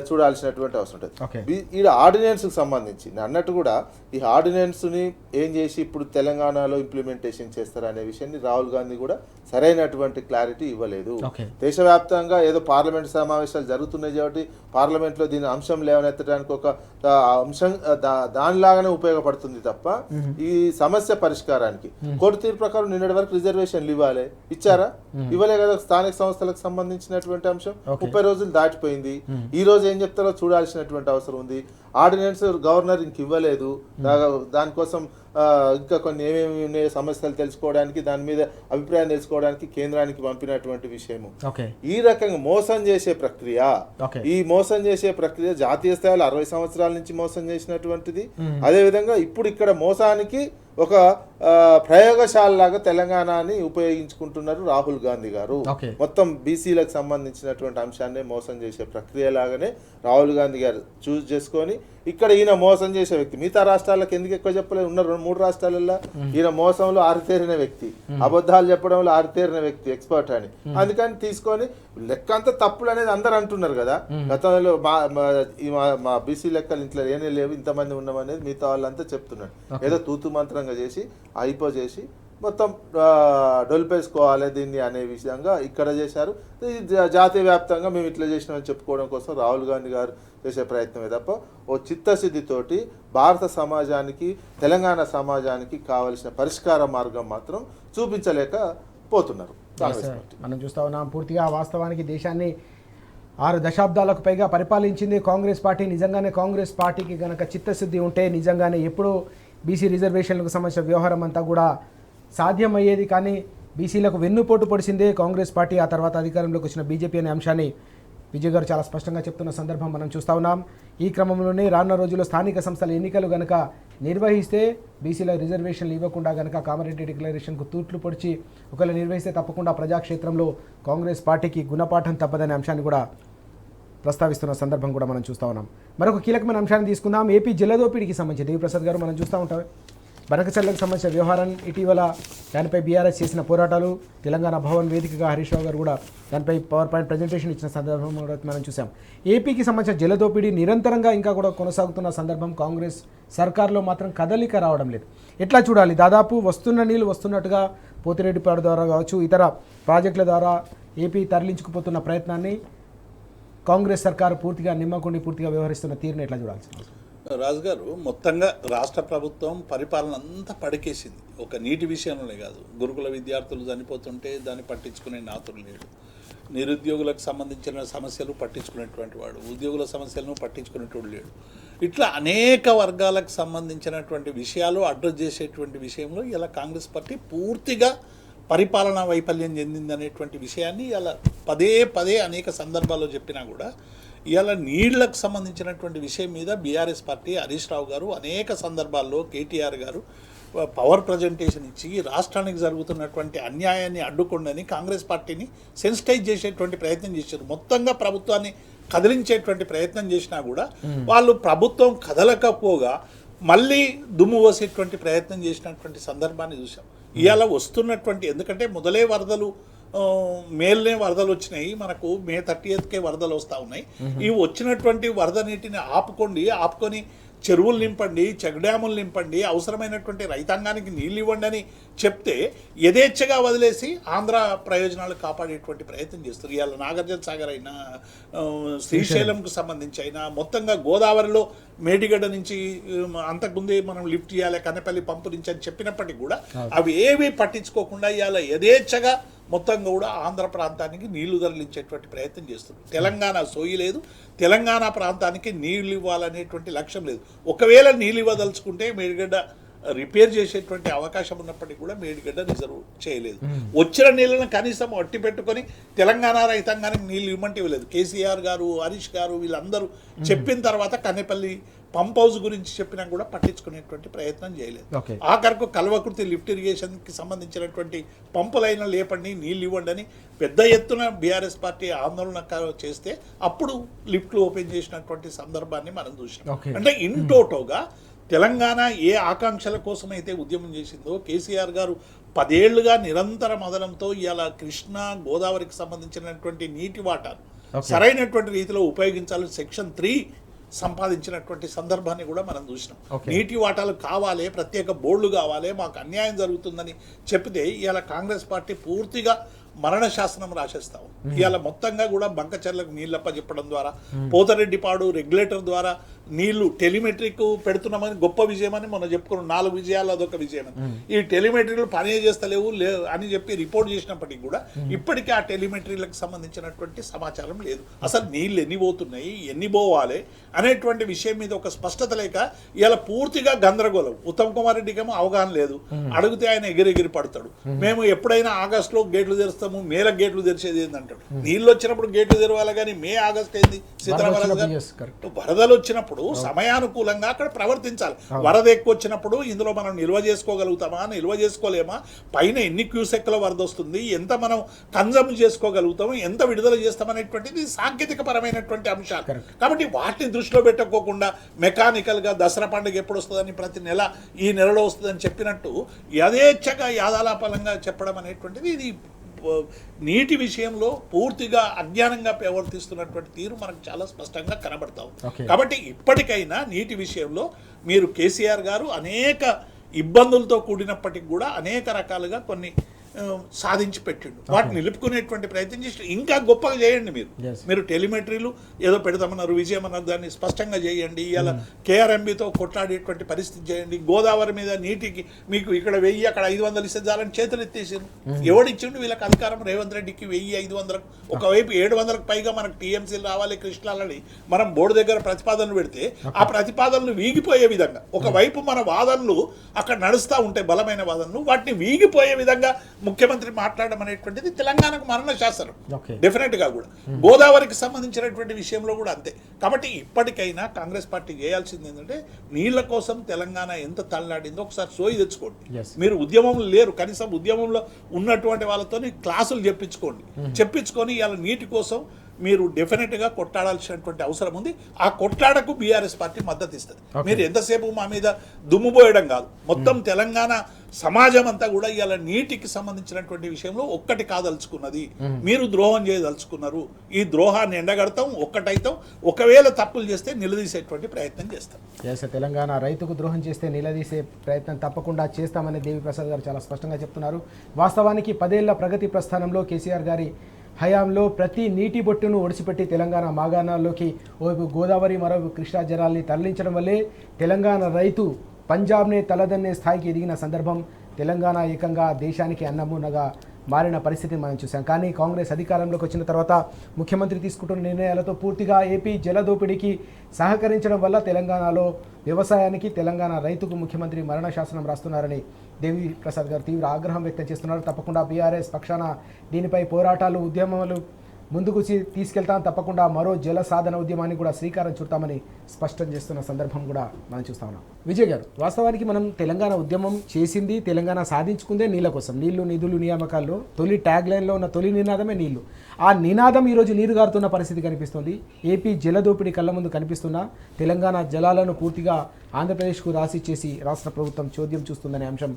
S3: చూడాల్సినటువంటి అవసరం
S1: Okay.
S3: ఉంటుంది. ఈ ఆర్డినెన్స్కి సంబంధించి నేను అన్నట్టు కూడా ఈ ఆర్డినెన్స్ని ఏం చేసి ఇప్పుడు తెలంగాణలో ఇంప్లిమెంటేషన్ చేస్తారు అనే విషయాన్ని రాహుల్ గాంధీ కూడా సరైనటువంటి క్లారిటీ ఇవ్వలేదు.
S1: Okay.
S3: దేశవ్యాప్తంగా ఏదో పార్లమెంట్ సమావేశాలు జరుగుతున్నాయి కాబట్టి పార్లమెంట్లో దీని అంశం లేవనెత్తడానికి ఒక అంశం దానిలాగానే ఉపయోగపడుతుంది తప్ప ఈ సమస్య పరిష్కారానికి కోర్టు తీర్పు ప్రకారం నిన్నటి వరకు రిజర్వేషన్లు ఇవ్వాలి, ఇచ్చారా? ఇవ్వలే కదా. స్థానిక సంస్థలకు సంబంధించినటువంటి అంశం 30 రోజులు దాటిపోయింది. ఈ రోజు ఏం చెప్తారో చూడాల్సినటువంటి అవసరం ఉంది. ఆర్డినెన్స్ గవర్నర్ ఇంక ఇవ్వలేదు. దానికోసం ఇంకా కొన్ని ఏమేమి ఉన్నాయో సమస్యలు తెలుసుకోవడానికి, దాని మీద అభిప్రాయం తెలుసుకోవడానికి కేంద్రానికి పంపినటువంటి విషయము. ఈ రకంగా మోసం చేసే ప్రక్రియ, ఈ మోసం చేసే ప్రక్రియ జాతీయ స్థాయిలో 60 సంవత్సరాల నుంచి మోసం చేసినటువంటిది. అదేవిధంగా ఇప్పుడు ఇక్కడ మోసానికి ఒక ప్రయోగశాలలాగా తెలంగాణని ఉపయోగించుకుంటున్నారు రాహుల్ గాంధీ గారు. మొత్తం బీసీలకు సంబంధించినటువంటి అంశాన్ని మోసం చేసే ప్రక్రియ లాగానే రాహుల్ గాంధీ గారు చూస్ చేసుకొని ఇక్కడ ఈయన మోసం చేసే వ్యక్తి. మిగతా రాష్ట్రాలకు ఎందుకు ఎక్కువ చెప్పలేదు? ఉన్న 2-3 రాష్ట్రాలలో ఈయన మోసంలో ఆరితేరిన వ్యక్తి, అబద్ధాలు చెప్పడంలో ఆరితేరిన వ్యక్తి, ఎక్స్పర్ట్ అని. అందుకని తీసుకొని లెక్క అంతా తప్పులు అనేది అందరు అంటున్నారు కదా. గతంలో మా బీసీ లెక్కలు ఇంట్లో ఏనే లేవు, ఇంతమంది ఉన్నామనేది మిగతా వాళ్ళంతా చెప్తున్నారు. ఏదో తూతు మంత్రంగా చేసి అయిపోజేసి మొత్తం డొలిపేసుకోవాలి దీన్ని అనే విధంగా ఇక్కడ చేశారు. జాతీయ వ్యాప్తంగా మేము ఇట్లా చేసినామని చెప్పుకోవడం కోసం రాహుల్ గాంధీ గారు చేసే ప్రయత్నమే తప్ప ఓ చిత్తశుద్ధితోటి భారత సమాజానికి, తెలంగాణ సమాజానికి కావలసిన పరిష్కార మార్గం మాత్రం చూపించలేకపోతున్నారు.
S1: మనం చూస్తా ఉన్నాం. పూర్తిగా వాస్తవానికి దేశాన్ని 6 దశాబ్దాలకు పైగా పరిపాలించింది కాంగ్రెస్ పార్టీ. నిజంగానే కాంగ్రెస్ పార్టీకి కనుక చిత్తశుద్ధి ఉంటే నిజంగానే ఎప్పుడూ బీసీ రిజర్వేషన్లకు సంబంధించిన వ్యవహారం అంతా కూడా సాధ్యమయ్యేది. కానీ బీసీలకు వెన్నుపోటు పొడిచిందే కాంగ్రెస్ పార్టీ. ఆ తర్వాత అధికారంలోకి వచ్చిన బీజేపీ అనే అంశాన్ని విజయ్ గారు చాలా స్పష్టంగా చెప్తున్న సందర్భం మనం చూస్తూ ఉన్నాం. ఈ క్రమంలోనే రానున్న రోజుల్లో స్థానిక సంస్థల ఎన్నికలు కనుక నిర్వహిస్తే బీసీల రిజర్వేషన్లు ఇవ్వకుండా కనుక కామారెడ్డి డిక్లరేషన్కు తూట్లు పొడిచి ఒకవేళ నిర్వహిస్తే తప్పకుండా ప్రజాక్షేత్రంలో కాంగ్రెస్ పార్టీకి గుణపాఠం తప్పదనే అంశాన్ని కూడా ప్రస్తావిస్తున్న సందర్భం కూడా మనం చూస్తూ ఉన్నాం. మరొక కీలకమైన అంశాన్ని తీసుకుందాం. ఏపీ జలదోపిడికి సంబంధించి దేవిప్రసాద్ గారు మనం చూస్తూ ఉంటాం. బనకచర్లకు సంబంధించిన వ్యవహారం ఇటీవల దానిపై బీఆర్ఎస్ చేసిన పోరాటాలు, తెలంగాణ భవన్ వేదికగా హరీష్ రావు గారు కూడా దానిపై పవర్ పాయింట్ ప్రజెంటేషన్ ఇచ్చిన సందర్భం కూడా మనం చూసాం. ఏపీకి సంబంధించిన జలదోపిడీ నిరంతరంగా ఇంకా కూడా కొనసాగుతున్న సందర్భం కాంగ్రెస్ సర్కార్లో మాత్రం కదలిక రావడం లేదు. ఎట్లా చూడాలి? దాదాపు వస్తున్న నీళ్ళు వస్తున్నట్టుగా పోతిరెడ్డిపాడు ద్వారా కావచ్చు, ఇతర ప్రాజెక్టుల ద్వారా ఏపీ తరలించుకుపోతున్న ప్రయత్నాన్ని కాంగ్రెస్ సర్కారు పూర్తిగా నిమ్మకుండి పూర్తిగా వ్యవహరిస్తున్న తీరుని ఎట్లా చూడాల్సి?
S2: రాజుగారు, మొత్తంగా రాష్ట్ర ప్రభుత్వం పరిపాలన అంతా పడికేసింది. ఒక నీటి విషయంలోనే కాదు, గురుకుల విద్యార్థులు చనిపోతుంటే దాన్ని పట్టించుకునే నాతులు లేడు, నిరుద్యోగులకు సంబంధించిన సమస్యలు పట్టించుకునేటువంటి వాడు, ఉద్యోగుల సమస్యలను పట్టించుకునేటువంటి లేడు. ఇట్లా అనేక వర్గాలకు సంబంధించినటువంటి విషయాలు అడ్రస్ చేసేటువంటి విషయంలో ఇలా కాంగ్రెస్ పార్టీ పూర్తిగా పరిపాలనా వైఫల్యం చెందిందనేటువంటి విషయాన్ని ఇలా పదే అనేక సందర్భాల్లో చెప్పినా కూడా ఇవాళ నీళ్లకు సంబంధించినటువంటి విషయం మీద బీఆర్ఎస్ పార్టీ, హరీష్ రావు గారు అనేక సందర్భాల్లో కేటీఆర్ గారు పవర్ ప్రజెంటేషన్ ఇచ్చి రాష్ట్రానికి జరుగుతున్నటువంటి అన్యాయాన్ని అడ్డుకొండని కాంగ్రెస్ పార్టీని సెన్సిటైజ్ చేసేటువంటి ప్రయత్నం చేశారు. మొత్తంగా ప్రభుత్వాన్ని కదిలించేటువంటి ప్రయత్నం చేసినా కూడా వాళ్ళు ప్రభుత్వం కదలకపోగా మళ్ళీ దుమ్ము పోసేటువంటి ప్రయత్నం చేసినటువంటి సందర్భాన్ని చూసాం. ఇవాళ వస్తున్నటువంటి, ఎందుకంటే మొదలే వరదలు, మేల్నే వరదలు వచ్చినాయి, మనకు మే 30కే వరదలు వస్తూ ఉన్నాయి. ఈ వచ్చినటువంటి వరద నీటిని ఆపుకొని చెరువులు నింపండి, చెక్ డ్యాములు నింపండి, అవసరమైనటువంటి రైతాంగానికి నీళ్ళు ఇవ్వండి అని చెప్తే యథేచ్ఛగా వదిలేసి ఆంధ్ర ప్రయోజనాలు కాపాడేటువంటి ప్రయత్నం చేస్తారు. ఇవాళ నాగార్జున సాగర్ అయినా, శ్రీశైలంకు సంబంధించి అయినా, మొత్తంగా గోదావరిలో మేడిగడ్డ నుంచి అంతకుముందే మనం లిఫ్ట్ చేయాలి కన్నపల్లి పంపు నుంచి అని చెప్పినప్పటికీ కూడా అవి ఏవి పట్టించుకోకుండా ఇవాళ యథేచ్ఛగా మొత్తం కూడా ఆంధ్ర ప్రాంతానికి నీళ్లు తరలించేటువంటి ప్రయత్నం చేస్తున్నారు. తెలంగాణ సోయి లేదు, తెలంగాణ ప్రాంతానికి నీళ్లు ఇవ్వాలనేటువంటి లక్ష్యం లేదు. ఒకవేళ నీళ్ళు ఇవ్వదలుచుకుంటే మేడిగడ్డ రిపేర్ చేసేటువంటి అవకాశం ఉన్నప్పటికీ కూడా మేడిగడ్డ రిజర్వ్ చేయలేదు. వచ్చిన నీళ్ళను కనీసం అట్టి పెట్టుకొని తెలంగాణ రైతాంగానికి నీళ్ళు ఇవ్వమంటే ఇవ్వలేదు. కేసీఆర్ గారు, హరీష్ గారు వీళ్ళందరూ చెప్పిన తర్వాత కన్నెపల్లి పంప్ హౌస్ గురించి చెప్పినా కూడా పట్టించుకునేటువంటి ప్రయత్నం చేయలేదు. ఆఖరకు కల్వకుర్తి లిఫ్ట్ ఇరిగేషన్కి సంబంధించినటువంటి పంపులైనా లేపండి, నీళ్ళు ఇవ్వండి అని పెద్ద ఎత్తున బీఆర్ఎస్ పార్టీ ఆందోళన చేస్తే అప్పుడు లిఫ్ట్లు ఓపెన్ చేసినటువంటి సందర్భాన్ని మనం చూసాం. అంటే ఇన్ టోటోగా తెలంగాణ ఏ ఆకాంక్షల కోసమైతే ఉద్యమం చేసిందో కేసీఆర్ గారు 10 ఏళ్లుగా నిరంతర మదనంతో ఇవాళ కృష్ణా, గోదావరికి సంబంధించినటువంటి నీటి వాటాను సరైనటువంటి రీతిలో ఉపయోగించాలని సెక్షన్ 3 సంపాదించినటువంటి సందర్భాన్ని కూడా మనం చూసినాం. నీటి వాటాలు కావాలి, ప్రత్యేక బోర్డులు కావాలి, మాకు అన్యాయం జరుగుతుందని చెప్తే ఇవాళ కాంగ్రెస్ పార్టీ పూర్తిగా మరణ శాసనం రాసేస్తాం. ఇవాళ మొత్తంగా కూడా బంకచర్లకు నీళ్ళప్ప చెప్పడం ద్వారా, పోతరెడ్డిపాడు రెగ్యులేటర్ ద్వారా నీళ్లు టెలిమెట్రిక్ పెడుతున్నామని గొప్ప విజయం అని మొన్న చెప్పుకున్నాం. 4 విజయాలు అదొక విజయం అని. ఈ టెలిమెట్రీలు పని చేస్తలేవు అని చెప్పి రిపోర్ట్ చేసినప్పటికీ కూడా ఇప్పటికీ ఆ టెలిమెట్రీలకు సంబంధించినటువంటి సమాచారం లేదు. అసలు నీళ్ళు ఎన్ని పోతున్నాయి, ఎన్ని పోవాలి అనేటువంటి విషయం మీద ఒక స్పష్టత లేక ఇవాళ పూర్తిగా గందరగోళం. ఉత్తమ్ కుమార్ రెడ్డికేమో అవగాహన లేదు, అడిగితే ఆయన ఎగిరెగిరి పడతాడు. మేము ఎప్పుడైనా ఆగస్టులో గేట్లు తెరుస్తాము, మేల గేట్లు తెరిచేది ఏందంటాడు. నీళ్ళు వచ్చినప్పుడు గేట్లు తెరవాలి కానీ మే ఆగస్ట్ ఏంది? వరదలు వచ్చినప్పుడు సమయానుకూలంగా అక్కడ ప్రవర్తించాలి. వరద ఎక్కువ వచ్చినప్పుడు ఇందులో మనం నిల్వ చేసుకోగలుగుతామా, నిల్వ చేసుకోలేమా, పైన ఎన్ని క్యూసెక్ల వరద వస్తుంది, ఎంత మనం కన్జమ్ చేసుకోగలుగుతాము, ఎంత విడుదల చేస్తామనేటువంటిది సాంకేతిక పరమైనటువంటి అంశాలు. కాబట్టి వాటిని దృష్టిలో పెట్టకోకుండా మెకానికల్ గా దసరా పండుగ ఎప్పుడు వస్తుందని, ప్రతి నెల ఈ నెలలో వస్తుందని చెప్పినట్టు యథేచ్ఛగా యాదాలాపలంగా చెప్పడం అనేటువంటిది ఇది నీటి విషయంలో పూర్తిగా అజ్ఞానంగా ప్రవర్తిస్తున్నటువంటి తీరు మనకు చాలా స్పష్టంగా కనబడతాం. కాబట్టి ఇప్పటికైనా నీటి విషయంలో మీరు కేసీఆర్ గారు అనేక ఇబ్బందులతో కూడినప్పటికీ కూడా అనేక రకాలుగా కొన్ని సాధించి పెట్టిండు. వాటిని నిలుపుకునేటువంటి ప్రయత్నం చేసి ఇంకా గొప్పగా చేయండి. మీరు టెలిమెట్రీలు ఏదో పెడతామన్నారు, విజయం అన్నారు, దాన్ని స్పష్టంగా చేయండి. ఇలా కేఆర్ఎంబితో కొట్లాడేటువంటి పరిస్థితి చేయండి. గోదావరి మీద నీటికి మీకు ఇక్కడ 1000 అక్కడ 500 ఇస్తే చాలని చేతులు ఎత్తేసారు. ఎవడిచ్చిండు వీళ్ళకి అధికారం? రేవంత్ రెడ్డికి 1000-500 ఒకవైపు 700కు పైగా మనకు టీఎంసీలు రావాలి కృష్ణాలని మనం బోర్డు దగ్గర ప్రతిపాదనలు పెడితే ఆ ప్రతిపాదనలు వీగిపోయే విధంగా, ఒకవైపు మన వాదనలు అక్కడ నడుస్తూ ఉంటాయి, బలమైన వాదనలు, వాటిని వీగిపోయే విధంగా ముఖ్యమంత్రి మాట్లాడడం అనేటువంటిది తెలంగాణకు మరణ శాసనం. డెఫినెట్ గా కూడా గోదావరికి సంబంధించినటువంటి విషయంలో కూడా అంతే. కాబట్టి ఇప్పటికైనా కాంగ్రెస్ పార్టీ చేయాల్సింది ఏంటంటే నీళ్ల కోసం తెలంగాణ ఎంత తల్లాడిందో ఒకసారి సోయి తెచ్చుకోండి. మీరు ఉద్యమంలో లేరు, కనీసం ఉద్యమంలో ఉన్నటువంటి వాళ్ళతో క్లాసులు చెప్పించుకొని ఇవాళ నీటి కోసం మీరు డెఫినెట్గా కొట్లాడాల్సినటువంటి అవసరం ఉంది. ఆ కొట్లాడకు బీఆర్ఎస్ పార్టీ మద్దతు ఇస్తుంది. మీరు ఎంతసేపు మా మీద దుమ్ము పోయడం కాదు, మొత్తం తెలంగాణ సమాజం అంతా కూడా ఇవాళ నీటికి సంబంధించినటువంటి విషయంలో ఒక్కటి కాదలుచుకున్నది. మీరు ద్రోహం చేయదలుచుకున్నారు. ఈ ద్రోహాన్ని ఎండగడతాం, ఒక్కటైతాం. ఒకవేళ తప్పులు చేస్తే నిలదీసేటువంటి ప్రయత్నం చేస్తాం.
S1: తెలంగాణ రైతుకు ద్రోహం చేస్తే నిలదీసే ప్రయత్నం తప్పకుండా చేస్తామని దేవిప్రసాద్ గారు చాలా స్పష్టంగా చెప్తున్నారు. వాస్తవానికి 10 ఏళ్ల ప్రగతి ప్రస్థానంలో కేసీఆర్ గారి హయాంలో ప్రతి నీటి బొట్టును ఒడిసిపెట్టి తెలంగాణ మాగాణాల్లోకి ఓవైపు గోదావరి మరోవైపు కృష్ణా జలాల్ని తరలించడం వల్లే తెలంగాణ రైతు పంజాబ్నే తలదన్నే స్థాయికి ఎదిగిన సందర్భం. తెలంగాణ ఏకంగా దేశానికి అన్నమూనగా మారిన పరిస్థితిని మనం చూసాం. కానీ కాంగ్రెస్ అధికారంలోకి వచ్చిన తర్వాత ముఖ్యమంత్రి తీసుకుంటున్న నిర్ణయాలతో పూర్తిగా ఏపీ జలదోపిడీకి సహకరించడం వల్ల తెలంగాణలో వ్యవసాయానికి, తెలంగాణ రైతుకు ముఖ్యమంత్రి మరణ శాసనం రాస్తున్నారని దేవి ప్రసాద్ గారు తీవ్ర ఆగ్రహం వ్యక్తం చేస్తున్నారు. తప్పకుండా బీఆర్ఎస్ పక్షాన దీనిపై పోరాటాలు, ఉద్యమాలు ముందుకు తీసుకెళ్తాం. తప్పకుండా మరో జల సాధన ఉద్యమాన్ని కూడా శ్రీకారం చుడతామని స్పష్టం చేస్తున్న సందర్భం కూడా మనం చూస్తా ఉన్నాం. విజయ్ గారు, వాస్తవానికి మనం తెలంగాణ ఉద్యమం చేసింది, తెలంగాణ సాధించుకుందే నీళ్ళ కోసం. నీళ్లు, నిధులు, నియామకాల్లో తొలి ట్యాగ్ లైన్లో ఉన్న తొలి నినాదమే నీళ్లు. ఆ నినాదం ఈరోజు నీరు గారుతున్న పరిస్థితి కనిపిస్తుంది. ఏపీ జలదోపిడీ కళ్ళ ముందు కనిపిస్తున్న తెలంగాణ జలాలను పూర్తిగా ఆంధ్రప్రదేశ్కు రాసిచ్చేసి రాష్ట్ర ప్రభుత్వం చోద్యం చూస్తుందనే అంశం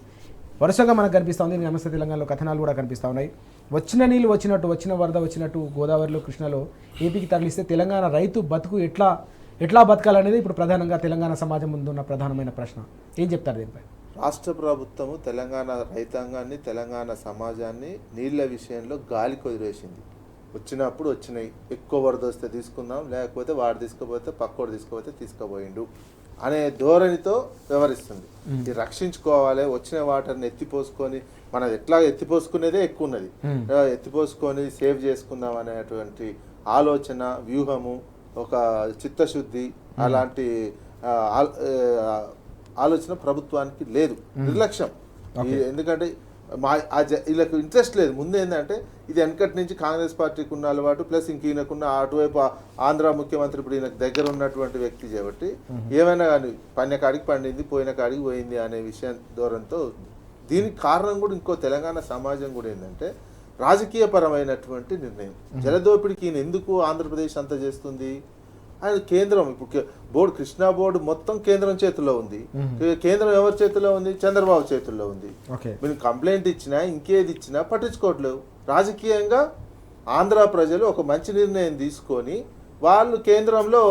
S1: వరుసగా మనకు కనిపిస్తూ ఉంది. నమస్తే తెలంగాణలో కథనాలు కూడా కనిపిస్తూ ఉన్నాయి. వచ్చిన నీళ్ళు వచ్చినట్టు, వచ్చిన వరద వచ్చినట్టు గోదావరిలో, కృష్ణలో ఏపీకి తరలిస్తే తెలంగాణ రైతు బతుకు ఎట్లా బతకాలనేది ఇప్పుడు ప్రధానంగా తెలంగాణ సమాజం ముందు ఉన్న ప్రధానమైన ప్రశ్న. ఏం చెప్తారు దీనిపై?
S3: రాష్ట్ర ప్రభుత్వము తెలంగాణ రైతాంగాన్ని, తెలంగాణ సమాజాన్ని నీళ్ళ విషయంలో గాలికి వదిలేసింది. వచ్చినప్పుడు వచ్చినాయి, ఎక్కువ వరద వస్తే తీసుకుందాం, లేకపోతే వాడు తీసుకుపోతే పక్కోడు తీసుకుపోయిండు అనే ధోరణితో వ్యవహరిస్తుంది. ఇది రక్షించుకోవాలి, వచ్చిన వాటర్ని ఎత్తిపోసుకొని, మనం ఎట్లా ఎత్తిపోసుకునేదే ఎక్కువ ఉన్నది, ఎత్తిపోసుకొని సేవ్ చేసుకుందాం అనేటువంటి ఆలోచన, వ్యూహము, ఒక చిత్తశుద్ధి, అలాంటి ఆలోచన ప్రభుత్వానికి లేదు. నిర్లక్ష్యం. ఎందుకంటే వీళ్ళకు ఇంట్రెస్ట్ లేదు. ముందు ఏంటంటే ఇది వెనకటి నుంచి కాంగ్రెస్ పార్టీకి ఉన్న అలవాటు, ప్లస్ ఇంక ఈయనకున్న అటువైపు ఆంధ్ర ముఖ్యమంత్రి ఇప్పుడు ఈయనకు దగ్గర ఉన్నటువంటి వ్యక్తి కాబట్టి ఏమైనా కానీ పన్య కాడికి పండింది, పోయిన కాడికి పోయింది అనే విషయం ధోరణితో. దీనికి కారణం కూడా ఇంకో తెలంగాణ సమాజం కూడా ఏంటంటే రాజకీయపరమైనటువంటి నిర్ణయం. జలదోపిడికి ఈయన ఎందుకు ఆంధ్రప్రదేశ్ అంతా చేస్తుంది? ఆయన కేంద్రం, ఇప్పుడు బోర్డు, కృష్ణా బోర్డు మొత్తం కేంద్రం చేతుల్లో ఉంది. కేంద్రం ఎవరి చేతుల్లో ఉంది? చంద్రబాబు చేతుల్లో ఉంది. మీరు కంప్లైంట్ ఇచ్చినా, ఇంకేది ఇచ్చినా పట్టించుకోవట్లేవు. రాజకీయంగా ఆంధ్ర ప్రజలు ఒక మంచి నిర్ణయం తీసుకొని వాళ్ళు కేంద్రంలో